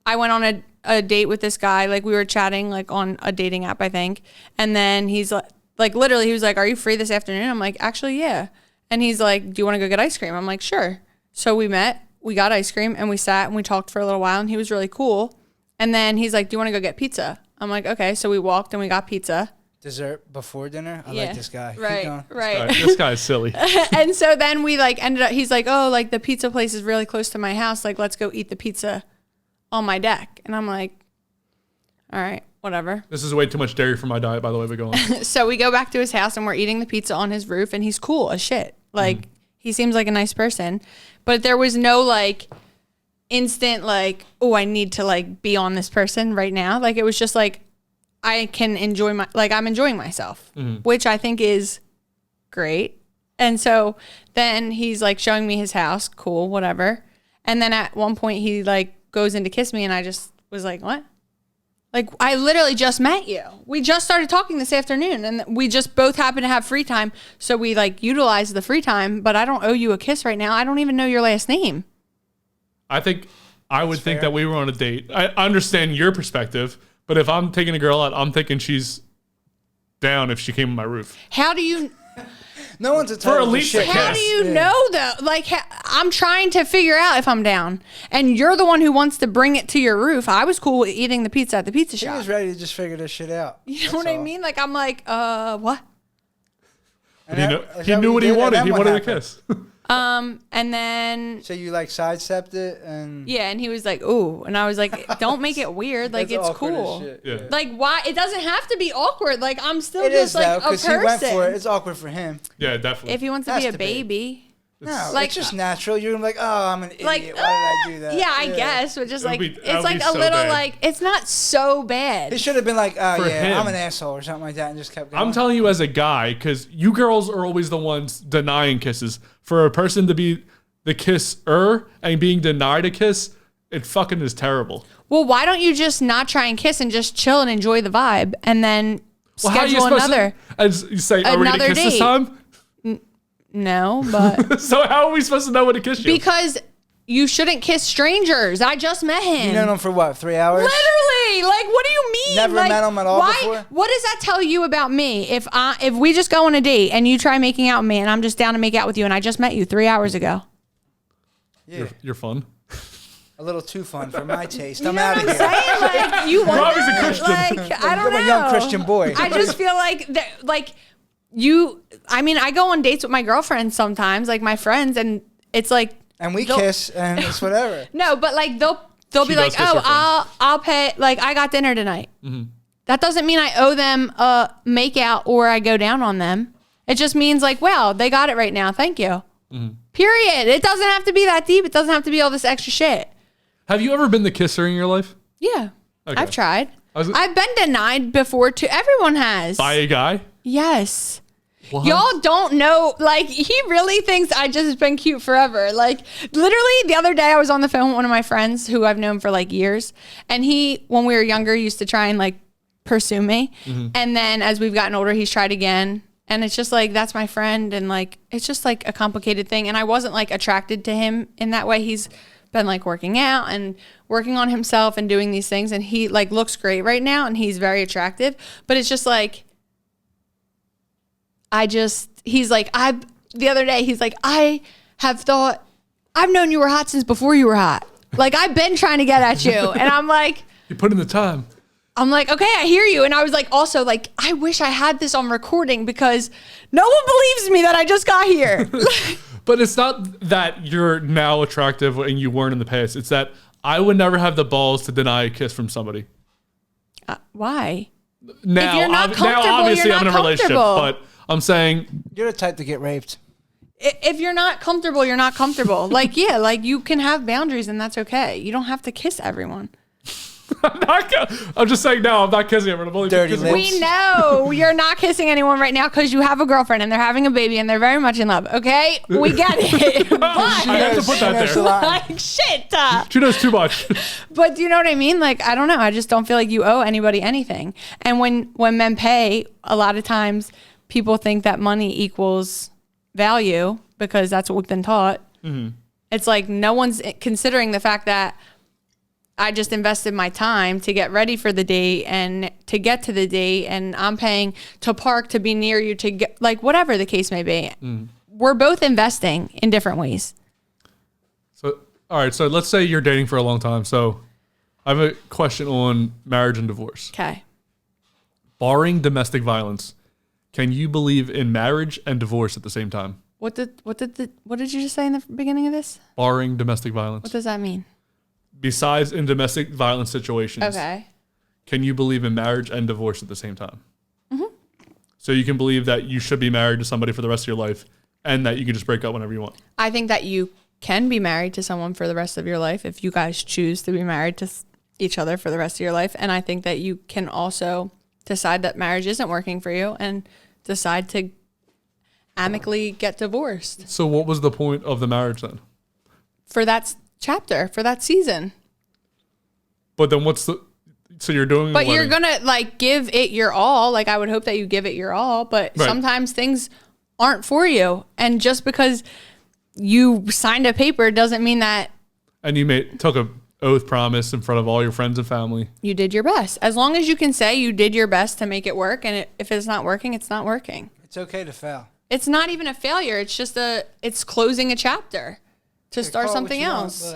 I went on a date with this guy. Like, we were chatting, like, on a dating app, I think. And then he's like, literally, he was like, are you free this afternoon? I'm like, actually, yeah. And he's like, do you want to go get ice cream? I'm like, sure. So we met. we got ice cream and we sat and we talked for a little while and he was really cool. And then he's like, do you want to go get pizza? I'm like, okay. So we walked and we got pizza. Dessert before dinner? I like this guy. Right. This guy's silly. And so then we like ended up, he's like, oh, like the pizza place is really close to my house. Like, let's go eat the pizza on my deck. And I'm like, all right, whatever. This is way too much dairy for my diet, by the way, but go on. So we go back to his house and we're eating the pizza on his roof and he's cool as shit. Like, he seems like a nice person. But there was no like instant like, oh, I need to like be on this person right now. Like, it was just like, I can enjoy I'm enjoying myself, which I think is great. And so then he's like showing me his house. Cool, whatever. And then at one point he like goes in to kiss me and I just was like, what? Like, I literally just met you. We just started talking this afternoon and we just both happen to have free time. So we like utilize the free time, but I don't owe you a kiss right now. I don't even know your last name. I would think that we were on a date. I understand your perspective. But if I'm taking a girl out, I'm thinking she's down if she came on my roof. How do you... No one's entitled to shit. How do you know, though? Like, I'm trying to figure out if I'm down. And you're the one who wants to bring it to your roof. I was cool with eating the pizza at the pizza shop. He was ready to just figure this shit out. You know what I mean? Like, I'm like, what? And he knew what he wanted. He wanted a kiss. And then... So you, like, sidestepped it and... Yeah, and he was like, ooh. And I was like, don't make it weird. Like, it's cool. Yeah. Like, why? It doesn't have to be awkward. Like, I'm still it just, is, like, though, a person. He went for it. It's awkward for him. Yeah, definitely. If he wants to be a baby... No, like, it's just natural. You're like, oh, I'm an idiot. Like, why did I do that? Yeah, I guess. But just like, it's like a so little bad. like, it's not so bad. He should have been like, oh, For yeah, him. I'm an asshole or something like that and just kept going. I'm telling you as a guy, because you girls are always the ones denying kisses. For a person to be the kisser and being denied a kiss, it fucking is terrible. Well, why don't you just not try and kiss and just chill and enjoy the vibe and then Well, how are you schedule supposed another? As you say, are we going to another kiss this date. time? No, but So how are we supposed to know when to kiss you? because you shouldn't kiss strangers. I just met him. You known him for what, 3 hours? Literally, like, what do you mean? Never like, met him at all why, before? What does that tell you about me? If we just go on a date and you try making out with me and I'm just down to make out with you and I just met you 3 hours ago. Yeah. You're fun. A little too fun for my taste. You I'm know out what of I'm here. saying? Like, you want Robbie's a Christian. Like, I don't know. I'm a young Christian boy. I just feel like I mean, I go on dates with my girlfriends sometimes, like my friends, and it's like, And we kiss and it's whatever. no, but like they'll She be does like, kiss her oh, I'll pay. Like, I got dinner tonight. Mm-hmm. That doesn't mean I owe them a make out or I go down on them. It just means like, wow, they got it right now. Thank you. Mm-hmm. Period. It doesn't have to be that deep. It doesn't have to be all this extra shit. Have you ever been the kisser in your life? Yeah. Okay. I've tried. I've been denied before too. Everyone has. By a guy? Yes. What? Y'all don't know, like, he really thinks I just been cute forever. Like, literally, the other day I was on the phone with one of my friends who I've known for, like, years. And he, when we were younger, used to try and, like, pursue me. Mm-hmm. And then as we've gotten older, he's tried again. And it's just, like, that's my friend. And, like, it's just, like, a complicated thing. And I wasn't, like, attracted to him in that way. He's been, like, working out and working on himself and doing these things. And he, like, looks great right now. And he's very attractive. But it's just, like... he's like, the other day, he's like, I have thought, I've known you were hot since before you were hot. Like, I've been trying to get at you. And I'm like, You put in the time. I'm like, okay, I hear you. And I was like, also like, I wish I had this on recording because no one believes me that I just got here. But it's not that you're now attractive and you weren't in the past. It's that I would never have the balls to deny a kiss from somebody. Why? Now, If you're not now comfortable, obviously you're I'm in not a relationship, comfortable. but I'm saying You're the type to get raped. If you're not comfortable, you're not comfortable. Like, yeah, like you can have boundaries and that's okay. You don't have to kiss everyone. I'm just saying no, I'm not kissing everyone. I'm only Dirty kissing lips. We know you're not kissing anyone right now because you have a girlfriend and they're having a baby and they're very much in love. Okay, we get it. I But have to put that There's a there. lot. like shit. She knows too much. But do you know what I mean? Like, I don't know. I just don't feel like you owe anybody anything. And when men pay, a lot of times people think that money equals value because that's what we've been taught. Mm-hmm. It's like no one's considering the fact that I just invested my time to get ready for the date and to get to the date, and I'm paying to park to be near you to get, like, whatever the case may be. Mm. We're both investing in different ways. So all right, so let's say you're dating for a long time. So I have a question on marriage and divorce. Okay. Barring domestic violence, can you believe in marriage and divorce at the same time? What did you just say in the beginning of this? Barring domestic violence. What does that mean? Besides in domestic violence situations. Okay. Can you believe in marriage and divorce at the same time? Mm-hmm. So you can believe that you should be married to somebody for the rest of your life and that you can just break up whenever you want. I think that you can be married to someone for the rest of your life if you guys choose to be married to each other for the rest of your life. And I think that you can also decide that marriage isn't working for you and decide to amicably get divorced. So what was the point of the marriage then? For that chapter, for that season. But then so you're doing But you're going to like give it your all. Like I would hope that you give it your all, but sometimes things aren't for you. And just because you signed a paper doesn't mean that. And you took a oath promise in front of all your friends and family. You did your best. As long as you can say you did your best to make it work. And if it's not working, it's not working. It's okay to fail. It's not even a failure. It's just it's closing a chapter to start something else.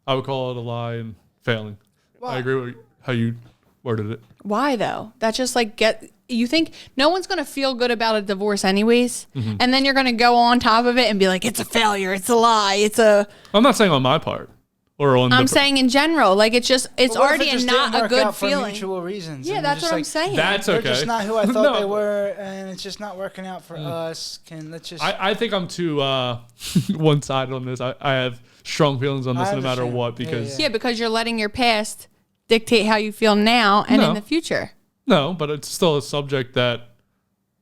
I would call it a lie and failing. Why? I agree with how you worded it. Why though? That's just like you think no one's going to feel good about a divorce anyways. Mm-hmm. And then you're going to go on top of it and be like, it's a failure. It's a lie. I'm not saying on my part. I'm saying in general, like it's already not a good feeling. For mutual reasons. Yeah, that's what I'm saying. That's okay. They're just not who I thought they were, and it's just not working out for us. I think I'm too one-sided on this. I have strong feelings on this no matter what because because you're letting your past dictate how you feel now and in the future. No, but it's still a subject that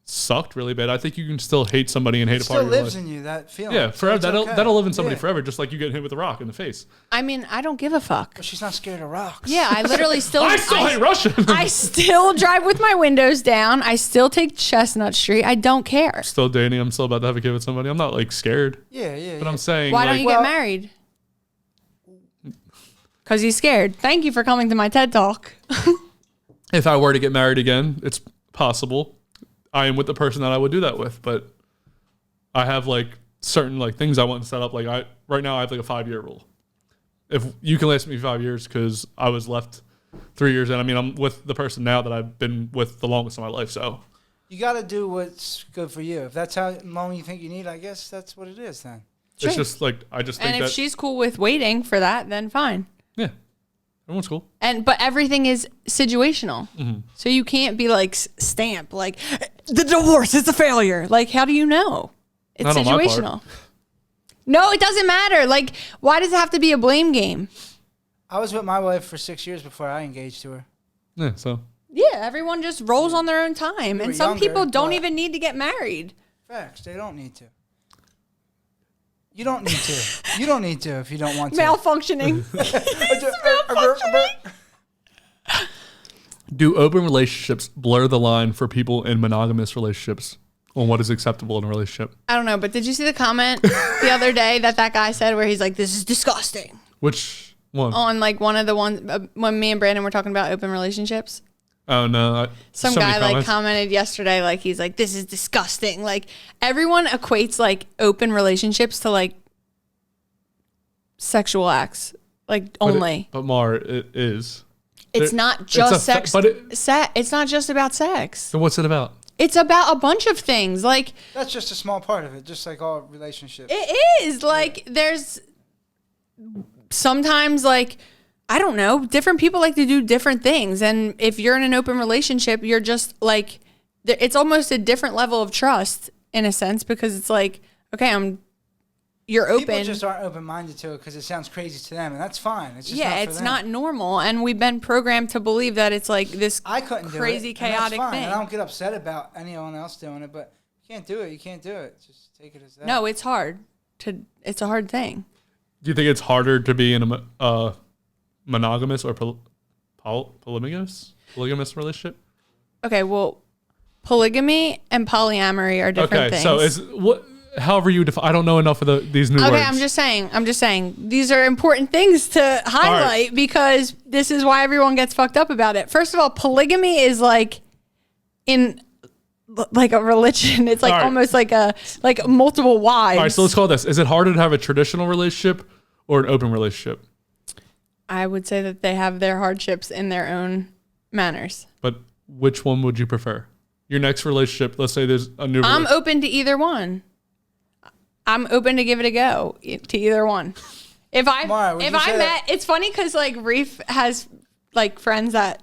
sucked really bad. I think you can still hate somebody and hate a part of your life. It still lives in you, that feeling. Yeah, forever. That'll live in somebody forever, just like you getting hit with a rock in the face. I mean, I don't give a fuck. But she's not scared of rocks. Yeah, I literally still... I hate Russia. I still drive with my windows down. I still take Chestnut Street. I don't care. Still dating. I'm still about to have a kid with somebody. I'm not like scared. Yeah. But I'm saying... Why don't you get married? Because he's scared. Thank you for coming to my TED Talk. If I were to get married again, it's possible. I am with the person that I would do that with, but I have like certain like things I want to set up. Like right now I have like a 5-year rule. If you can last me 5 years because I was left 3 years in. I mean, I'm with the person now that I've been with the longest of my life. So you got to do what's good for you. If that's how long you think you need, I guess that's what it is then. Sure. It's just like I just think and if she's cool with waiting for that, then fine. Yeah. Everyone's cool. But everything is situational. Mm-hmm. So you can't be like stamp like the divorce is a failure. Like how do you know? It's not situational. No, it doesn't matter. Like why does it have to be a blame game? I was with my wife for 6 years before I engaged to her. Yeah, so. Yeah, everyone just rolls on their own time. And some people don't even need to get married. Facts, they don't need to. You don't need to. You don't need to if you don't want to. Malfunctioning. Do open relationships blur the line for people in monogamous relationships on what is acceptable in a relationship? I don't know, but did you see the comment the other day that guy said where he's like, this is disgusting? Which one? On like one of the ones when me and Brandon were talking about open relationships. Oh no! Some guy like commented yesterday, like he's like, "This is disgusting." Like everyone equates like open relationships to like sexual acts, like only. But Maura, it is. It's not just sex. It's not just about sex. So what's it about? It's about a bunch of things. Like that's just a small part of it, just like all relationships. It is like there's sometimes like. I don't know. Different people like to do different things. And if you're in an open relationship, you're just like, it's almost a different level of trust in a sense because it's like, okay, you're open. People just aren't open-minded to it because it sounds crazy to them. And that's fine. It's just it's not normal. And we've been programmed to believe that it's like this crazy, chaotic thing. And I don't get upset about anyone else doing it, but you can't do it. You can't do it. Just take it as that. No, it's hard. It's a hard thing. Do you think it's harder to be in a monogamous or polygamous relationship? Okay, well, polygamy and polyamory are different things. Okay, so however you define, I don't know enough of these new words. Okay, I'm just saying these are important things to highlight because this is why everyone gets fucked up about it. First of all, polygamy is like in like a religion. It's like almost like multiple wives. All right, so let's call this. Is it harder to have a traditional relationship or an open relationship? I would say that they have their hardships in their own manners. But which one would you prefer? Your next relationship, let's say there's a new I'm open to either one. I'm open to give it a go to either one. If I met, it's funny because like Reef has like friends that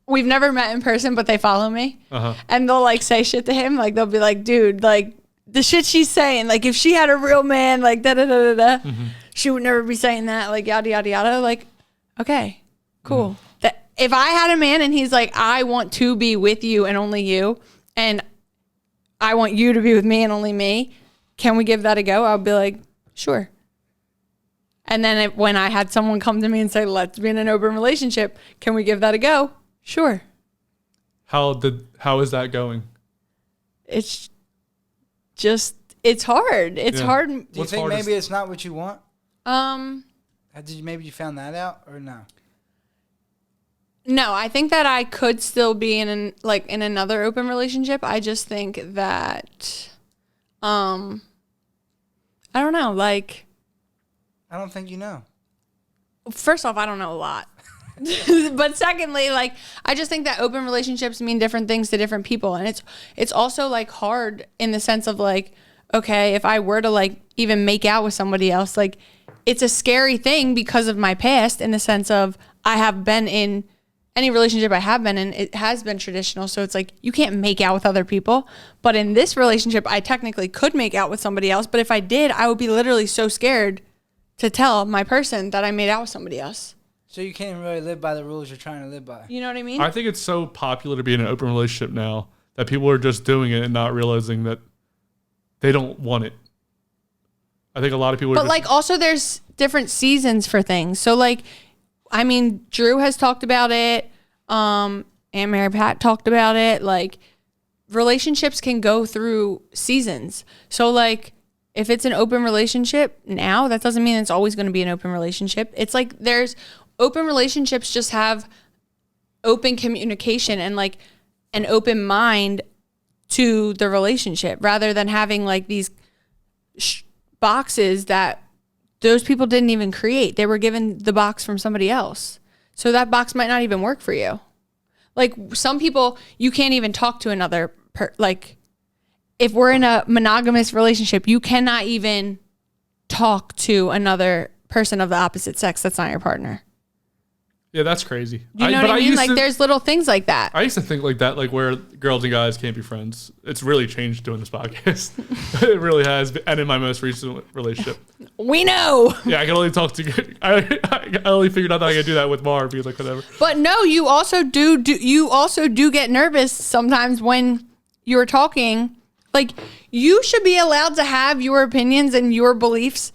we've never met in person, but they follow me, and they'll like say shit to him. Like they'll be like, "Dude, like the shit she's saying, like if she had a real man, like da da da da da, she would never be saying that, like yada yada yada." Like, okay, cool. That if I had a man and he's like, "I want to be with you and only you, and I want you to be with me and only me," can we give that a go? I'll be like, sure. And then when I had someone come to me and say, let's be in an open relationship, can we give that a go? Sure. How is that going? It's just, it's hard. It's hard. Do you think maybe it's not what you want? Maybe you found that out or no? No, I think that I could still be in another open relationship. I just think that, I don't know, like. I don't think you know. First off, I don't know a lot. But secondly, like, I just think that open relationships mean different things to different people. And it's also like hard in the sense of like, okay, if I were to like even make out with somebody else, like it's a scary thing because of my past in the sense of I have been in any relationship I have been in, it has been traditional. So it's like, you can't make out with other people. But in this relationship, I technically could make out with somebody else. But if I did, I would be literally so scared to tell my person that I made out with somebody else. So you can't really live by the rules you're trying to live by. You know what I mean? I think it's so popular to be in an open relationship now that people are just doing it and not realizing that they don't want it. I think a lot of people are But like also there's different seasons for things. So like, I mean, Drew has talked about it. Aunt Mary Pat talked about it. Like relationships can go through seasons. So like, if it's an open relationship now, that doesn't mean it's always going to be an open relationship. It's like there's open relationships just have open communication and like an open mind to the relationship rather than having like these boxes that those people didn't even create. They were given the box from somebody else. So that box might not even work for you. Like some people, you can't even talk to another if we're in a monogamous relationship, you cannot even talk to another person of the opposite sex that's not your partner. Yeah, that's crazy. You know what I mean? Like there's little things like that. I used to think like that, like where girls and guys can't be friends. It's really changed doing this podcast. It really has. And in my most recent relationship. We know. Yeah, I can only talk to, I only figured out that I could do that with Maura, be like, whatever. But no, you also do get nervous sometimes when you're talking. Like, you should be allowed to have your opinions and your beliefs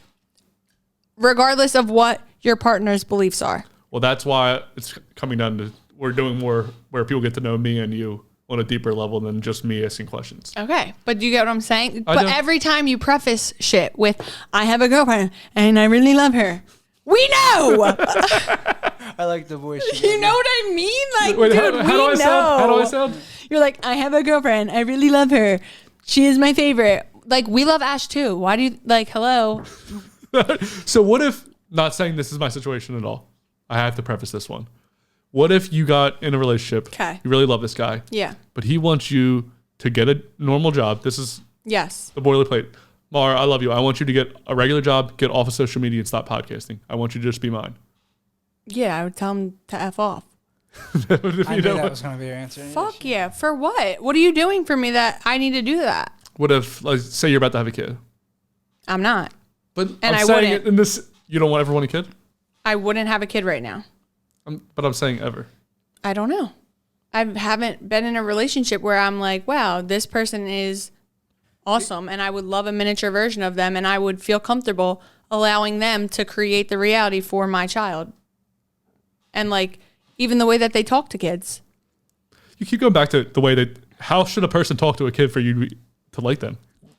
regardless of what your partner's beliefs are. Well, that's why it's coming down to, we're doing more where people get to know me and you on a deeper level than just me asking questions. Okay. But do you get what I'm saying? I But do. every time you preface shit with, I have a girlfriend and I really love her. We know. I like the voice. You know what I mean? Like, Wait, dude, how do I we sound? How do I know. sound? You're like, I have a girlfriend. I really love her. She is my favorite. Like, we love Ash too. Why do you, like, hello? So what if, not saying this is my situation at all, I have to preface this one. What if you got in a relationship, Okay. you really love this guy, Yeah. but he wants you to get a normal job. This is Yes. the boilerplate. Mara, I love you. I want you to get a regular job, get off of social media and stop podcasting. I want you to just be mine. Yeah, I would tell him to F off. I knew that was going to be your answer. Fuck yeah. For what? What are you doing for me that I need to do that? What if, like, say you're about to have a kid? I'm not. But And I'm I saying wouldn't. it in this, you don't ever want a kid? I wouldn't have a kid right now. But I'm saying ever. I don't know. I haven't been in a relationship where I'm like, wow, this person is awesome. And I would love a miniature version of them. And I would feel comfortable allowing them to create the reality for my child. And like, even the way that they talk to kids. You keep going back to the way that, how should a person talk to a kid for you to like them?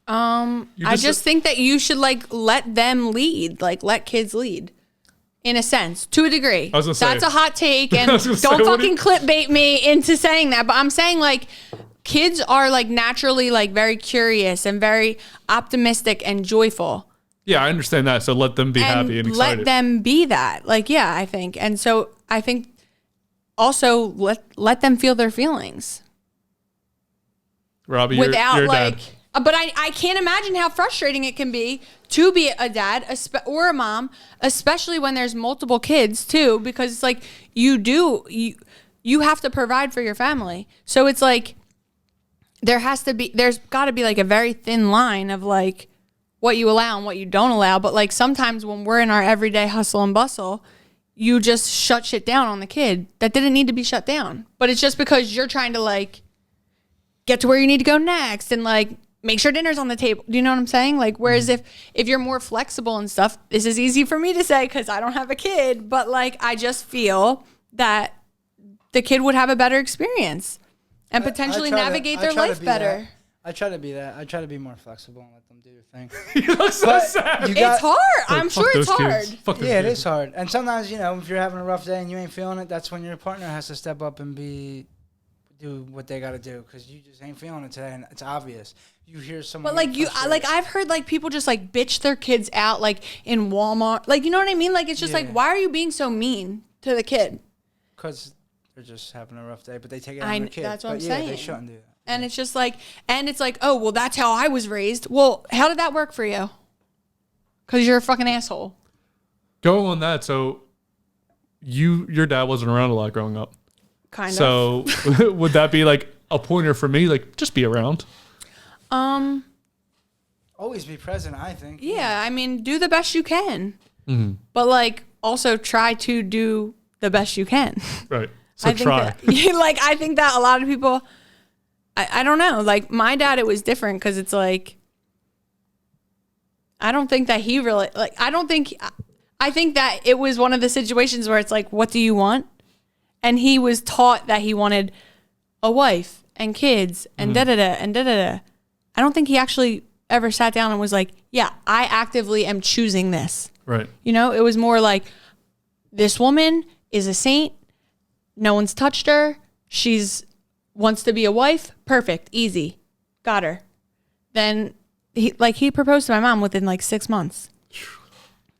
I just think that you should like let them lead, like let kids lead. In a sense, to a degree. I was gonna say. That's a hot take, and was gonna say, don't what do fucking clickbait me into saying that. But I'm saying like kids are like naturally like very curious and very optimistic and joyful. Yeah, I understand that. So let them be happy and excited. Let them be that. Like, yeah, I think. And so I think also let them feel their feelings. Robbie, without you're like, dad. But I can't imagine how frustrating it can be to be a dad or a mom, especially when there's multiple kids too, because it's like you have to provide for your family. So it's like there's got to be like a very thin line of like what you allow and what you don't allow. But like sometimes when we're in our everyday hustle and bustle, you just shut shit down on the kid that didn't need to be shut down. But it's just because you're trying to like get to where you need to go next and like make sure dinner's on the table. Do you know what I'm saying? Like, whereas if you're more flexible and stuff, this is easy for me to say because I don't have a kid, but like I just feel that the kid would have a better experience and potentially navigate their life better. I try to be that. I try to be more flexible and let them do their thing. You look so sad. It's hard. I'm sure it's hard. Yeah, it is hard. And sometimes, you know, if you're having a rough day and you ain't feeling it, that's when your partner has to step up and do what they got to do because you just ain't feeling it today and it's obvious. You hear someone. But like I've heard like people just like bitch their kids out like in Walmart. Like, you know what I mean? Like it's just like, why are you being so mean to the kid? Because they're just having a rough day, but they take it on their kid. That's what I'm saying. They shouldn't do that. And it's just like, oh, well, that's how I was raised. Well, how did that work for you? Because you're a fucking asshole. Going on that, so your dad wasn't around a lot growing up. Kind of. So would that be like a pointer for me? Like, just be around. Always be present, I think. Yeah, I mean, do the best you can. Mm-hmm. But like, also try to do the best you can. Right. So try. I think that a lot of people, I don't know. Like my dad, it was different because it's like, I don't think that he really, like, I think that it was one of the situations where it's like, what do you want? And he was taught that he wanted a wife and kids and da-da-da and da-da-da. I don't think he actually ever sat down and was like, yeah, I actively am choosing this. Right. You know, it was more like, this woman is a saint. No one's touched her. She's wants to be a wife. Perfect. Easy. Got her. Then he proposed to my mom within like 6 months.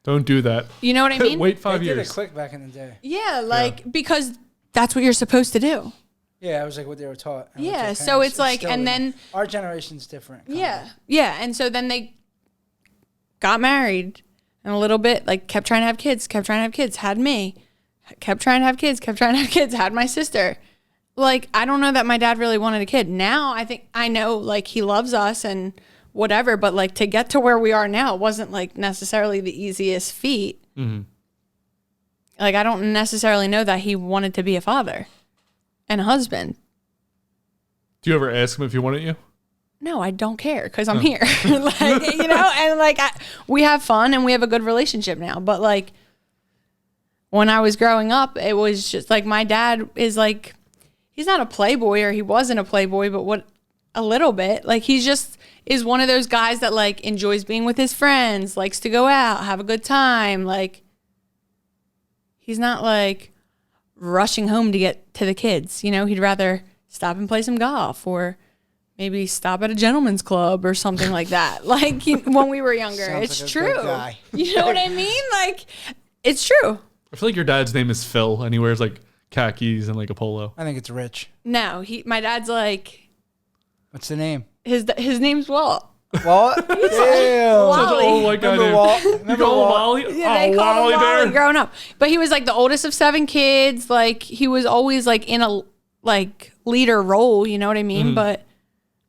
Don't do that. You know what I mean? Wait 5 years. They did it quick back in the day. Yeah, because that's what you're supposed to do. Yeah, it was like what they were taught. Yeah, so it's like, and then our generation's different. Yeah, and so then they got married and a little bit like kept trying to have kids, had me, kept trying to have kids, had my sister. Like, I don't know that my dad really wanted a kid. Now I know like he loves us and whatever, but like to get to where we are now wasn't like necessarily the easiest feat. Mm-hmm. Like, I don't necessarily know that he wanted to be a father and a husband. Do you ever ask him if he wanted you? No, I don't care because I'm here. Like, you know, and like we have fun and we have a good relationship now. But like when I was growing up, it was just like my dad is like, he's not a playboy or he wasn't a playboy, but a little bit. Like he just is one of those guys that like enjoys being with his friends, likes to go out, have a good time. Like he's not like rushing home to get to the kids. You know, he'd rather stop and play some golf or maybe stop at a gentleman's club or something like that. Like when we were younger. It's like true. You know what I mean? Like it's true. I feel like your dad's name is Phil and he wears like khakis and like a polo. I think it's Rich. No, my dad's like. What's the name? His name's Walt. Walt? Damn. Such an old white guy. Remember Walt? Remember Wally? Yeah, they called him Wally growing up. But he was like the oldest of 7 kids. Like he was always like in a like leader role, you know what I mean? Mm-hmm. But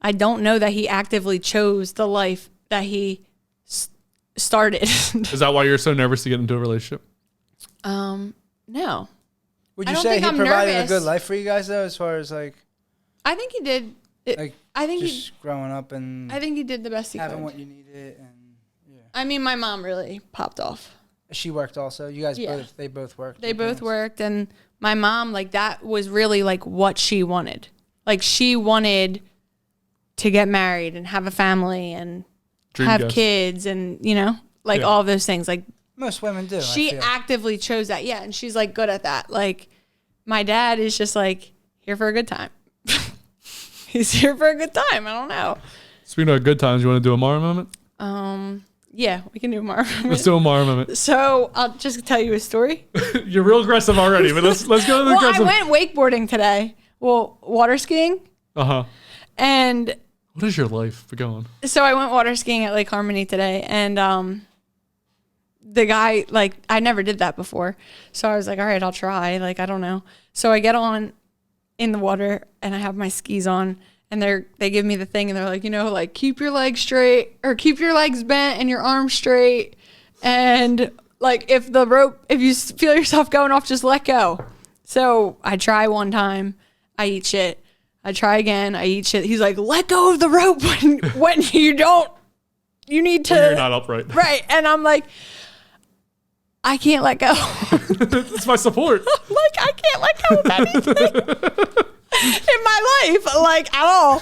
I don't know that he actively chose the life that he started. Is that why you're so nervous to get into a relationship? No. Would you say he provided a good life for you guys though, as far as like? I think he did. I think just growing up and I think he did the best he could. Having what you needed and yeah. I mean, my mom really popped off. She worked also. You guys they both worked. They both worked, and my mom like that was really like what she wanted. Like she wanted to get married and have a family and have kids and you know like all of those things. Like most women do. She actively chose that. Yeah, and she's like good at that. Like my dad is just like here for a good time. He's here for a good time. I don't know. Speaking of good times, you want to do a Maura moment? Yeah, we can do a Maura moment. Let's do a Maura moment. So I'll just tell you a story. You're real aggressive already, but let's go to the aggressive. I went wakeboarding today. Well, water skiing. And what is your life? But go on. So I went water skiing at Lake Harmony today, and the guy, like, I never did that before. So I was like, all right, I'll try. Like, I don't know. So I get on in the water, and I have my skis on, and they give me the thing, and they're like, like, keep your legs straight, or keep your legs bent and your arms straight. And like, if you feel yourself going off, just let go. So I try one time, I eat shit. I try again, I eat shit. He's like, let go of the rope when you need to. When you're not upright. Right. And I'm like, I can't let go. It's my support. I'm like, I can't let go of anything in my life, like, at all.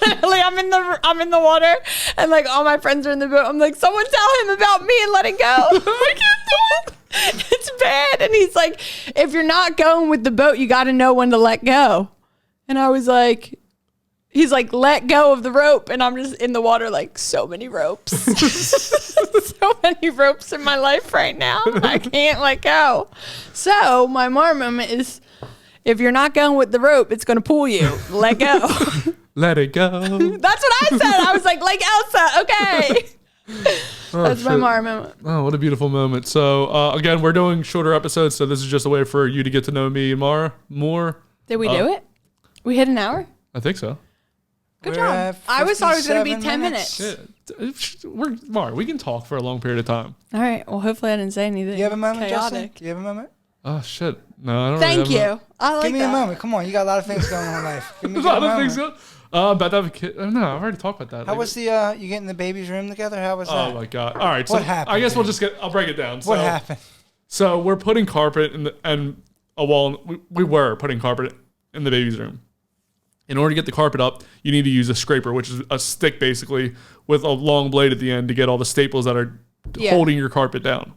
Literally, I'm in the water, and like all my friends are in the boat. I'm like, someone tell him about me and let it go. I can't do it. It's bad. And he's like, if you're not going with the boat, you got to know when to let go. And I was like, he's like, let go of the rope. And I'm just in the water, like, so many ropes. So many ropes in my life right now. I can't let go. So my Maura moment is, if you're not going with the rope, it's going to pull you. Let go. Let it go. That's what I said. I was like Elsa. Okay. That's my Maura moment. Oh, what a beautiful moment. So, again, we're doing shorter episodes, so this is just a way for you to get to know me and Maura more. Did we do it? We hit an hour? I think so. Good job. I always thought it was going to be 10 minutes. Yeah. Maura, we can talk for a long period of time. All right. Well, hopefully I didn't say anything You have a moment, chaotic. Justin? You have a moment? Oh, shit. No, I don't Thank really have you. I like Give me that. a moment. Come on. You got a lot of things going on in life. Give me a lot of things going about that kid. No, I've already talked about that. How was you getting in the baby's room together? How was that? Oh, my God. All right. So what happened? I guess I'll break it down. What happened? So we're putting carpet and a wall. We were putting carpet in the baby's room. In order to get the carpet up, you need to use a scraper, which is a stick basically with a long blade at the end to get all the staples that are holding your carpet down.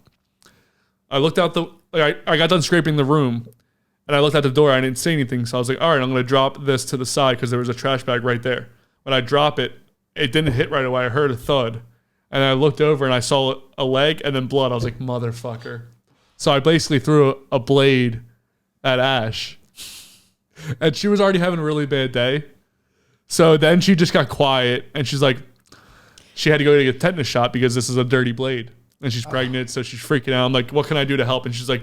I looked out I got done scraping the room, and I looked out the door. I didn't see anything, so I was like, all right, I'm going to drop this to the side because there was a trash bag right there. When I drop it, it didn't hit right away. I heard a thud, and I looked over, and I saw a leg and then blood. I was like, motherfucker. So I basically threw a blade at Ash. And she was already having a really bad day. So then she just got quiet, and she's like, she had to go to get a tetanus shot because this is a dirty blade. And she's pregnant, so she's freaking out. I'm like, what can I do to help? And she's like,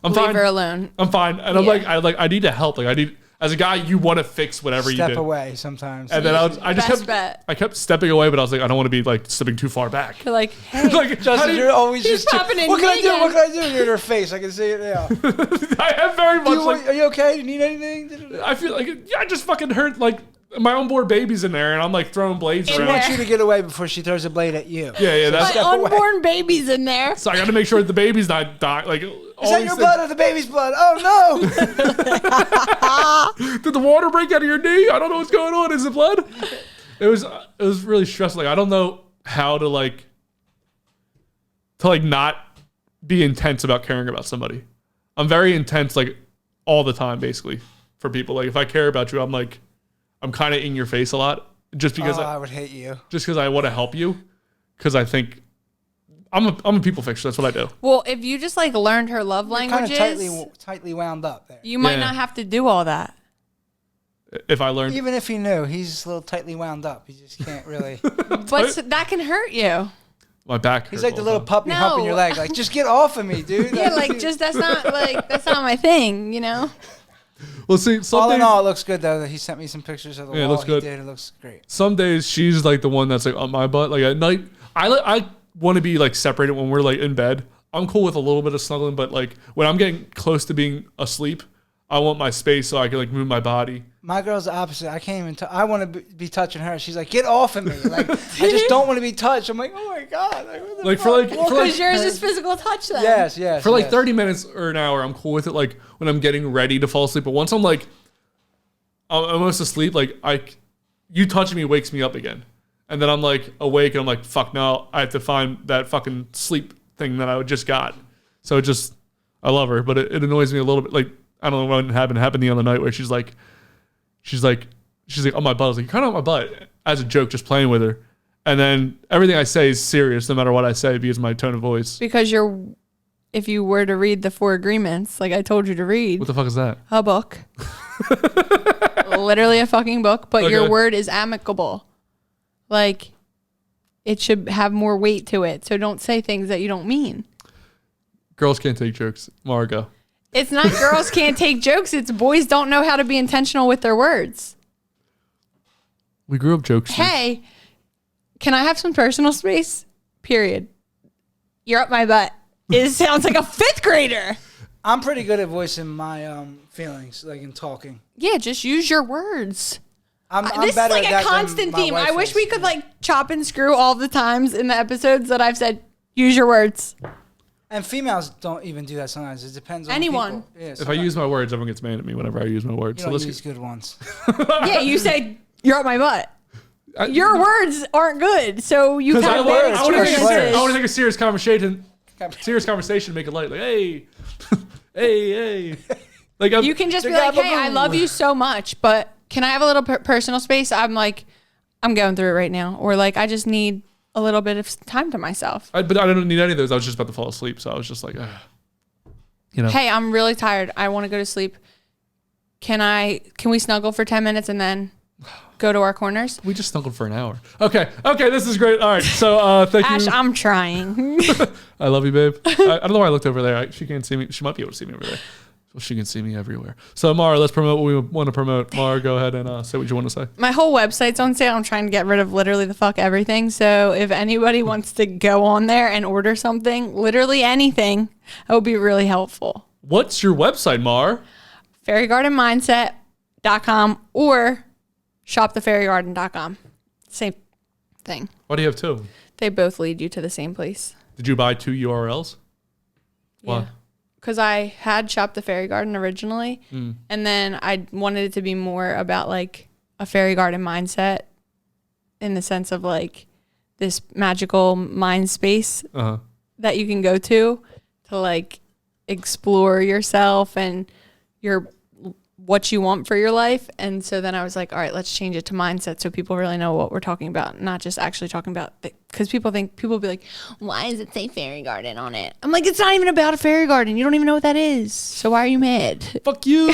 I'm fine. Leave her alone. I'm fine. And I'm like, I need to help. Like, as a guy, you want to fix whatever you do. Step away sometimes. And then I kept stepping away, but I was like, I don't want to be like stepping too far back. You're like, hey, like, Justin, you're always just popping in. What can I do? What can I do? You're in her face. I can see it now. I have very much. Are you okay? Do you need anything? I feel like I just fucking hurt like my unborn baby's in there, and I'm like throwing blades around. She wants you to get away before she throws a blade at you. Yeah, that's my unborn baby's in there. So I got to make sure that the baby's not dying. Like, is that your blood or the baby's blood? Oh no! Did the water break out of your knee? I don't know what's going on. Is it blood? It was really stressful. Like, I don't know how to not be intense about caring about somebody. I'm very intense, like, all the time, basically, for people. Like, if I care about you, I'm kind of in your face a lot, just because I would hate you. Just because I want to help you, because I think I'm a people fixer. That's what I do. Well, if you just like learned her love languages, kind of tightly wound up there. You might not have to do all that. If I learned, even if he knew, he's a little tightly wound up. He just can't really. But that can hurt you. My back. He's like the little puppy humping your leg. Like, just get off of me, dude. Yeah, like that's not my thing, you know. Well, see, all in all, it looks good though. He sent me some pictures of the wall. It looks good. He did. It looks great. Some days she's like the one that's like on my butt. Like at night, I want to be like separated when we're like in bed. I'm cool with a little bit of snuggling, but like when I'm getting close to being asleep, I want my space so I can like move my body. My girl's the opposite. I can't even. I want to be touching her. She's like, "Get off of me!" Like, I just don't want to be touched. I'm like, "Oh my god!" Like because yours is physical touch. Then yes. For like 30 minutes or an hour, I'm cool with it. Like when I'm getting ready to fall asleep, but once I'm like almost asleep, like you touching me wakes me up again, and then I'm like awake and I'm like, "Fuck no!" I have to find that fucking sleep thing that I just got. So I love her, but it annoys me a little bit. Like I don't know what happened the other night where she's like on my butt. I was like, you're kind of on my butt as a joke, just playing with her. And then everything I say is serious, no matter what I say, because of my tone of voice. Because if you were to read the 4 agreements, like I told you to read. What the fuck is that? A book. Literally a fucking book, but your word is amicable. Like, it should have more weight to it. So don't say things that you don't mean. Girls can't take jokes. Margo. It's not girls can't take jokes. It's boys don't know how to be intentional with their words. We grew up jokes. Hey, can I have some personal space? Period. You're up my butt. It sounds like a 5th grader. I'm pretty good at voicing my feelings, like in talking. Yeah, just use your words. I'm this better is like at a that constant than my theme. wife I wish is. we could like chop and screw all the times in the episodes that I've said, use your words. And females don't even do that sometimes. It depends on anyone. people. Yeah, If I use my words, everyone gets mad at me whenever I use my words. You don't use good ones. Yeah, you say you're up my butt. Your words aren't good, so you Because have I want words. to take a serious conversation. Make it light. Like, hey, hey. Like, you can just be like, hey, I love you so much, but can I have a little personal space? I'm like, I'm going through it right now. Or like, I just need a little bit of time to myself. But I don't need any of those. I was just about to fall asleep. So I was just like, Hey, I'm really tired. I want to go to sleep. Can we snuggle for 10 minutes and then go to our corners? We just snuggled for an hour. Okay, this is great. All right, so thank Ash, you. I'm trying. I love you, babe. I don't know why I looked over there. She can't see me. She might be able to see me over there. Well, she can see me everywhere. So, Maura, let's promote what we want to promote. Maura, go ahead and say what you want to say. My whole website's on sale. I'm trying to get rid of literally the fuck everything. So if anybody wants to go on there and order something, literally anything, that would be really helpful. What's your website, Maura? fairygardenmindset.com or shopthefairygarden.com. Same thing. Why do you have 2? They both lead you to the same place. Did you buy 2 URLs? Why? Yeah. Because I had Shop the Fairy Garden originally, and then I wanted it to be more about like a fairy garden mindset in the sense of like this magical mind space that you can go to like explore yourself and what you want for your life. And so then I was like, all right, let's change it to mindset so people really know what we're talking about, not just actually talking about, because people be like, why does it say fairy garden on it? I'm like, it's not even about a fairy garden. You don't even know what that is. So why are you mad? Fuck you.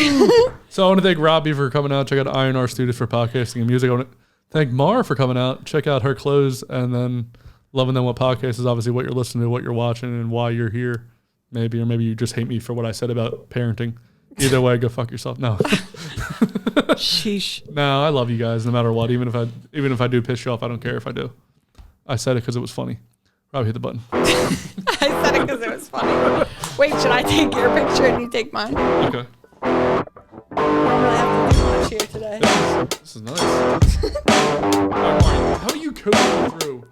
So I want to thank Robbie for coming out. Check out INR Studios for podcasting and music. I want to thank Maura for coming out. Check out her clothes, and then Loving Them What Podcast is obviously what you're listening to, what you're watching, and why you're here. Maybe you just hate me for what I said about parenting. Either way, go fuck yourself. No. Sheesh. No, I love you guys no matter what. Even if I do piss you off, I don't care if I do. I said it because it was funny. Probably hit the button. I said it because it was funny. Wait, should I take your picture and you take mine? Okay. I don't really have to do much here today. This is nice. How are you coaching through?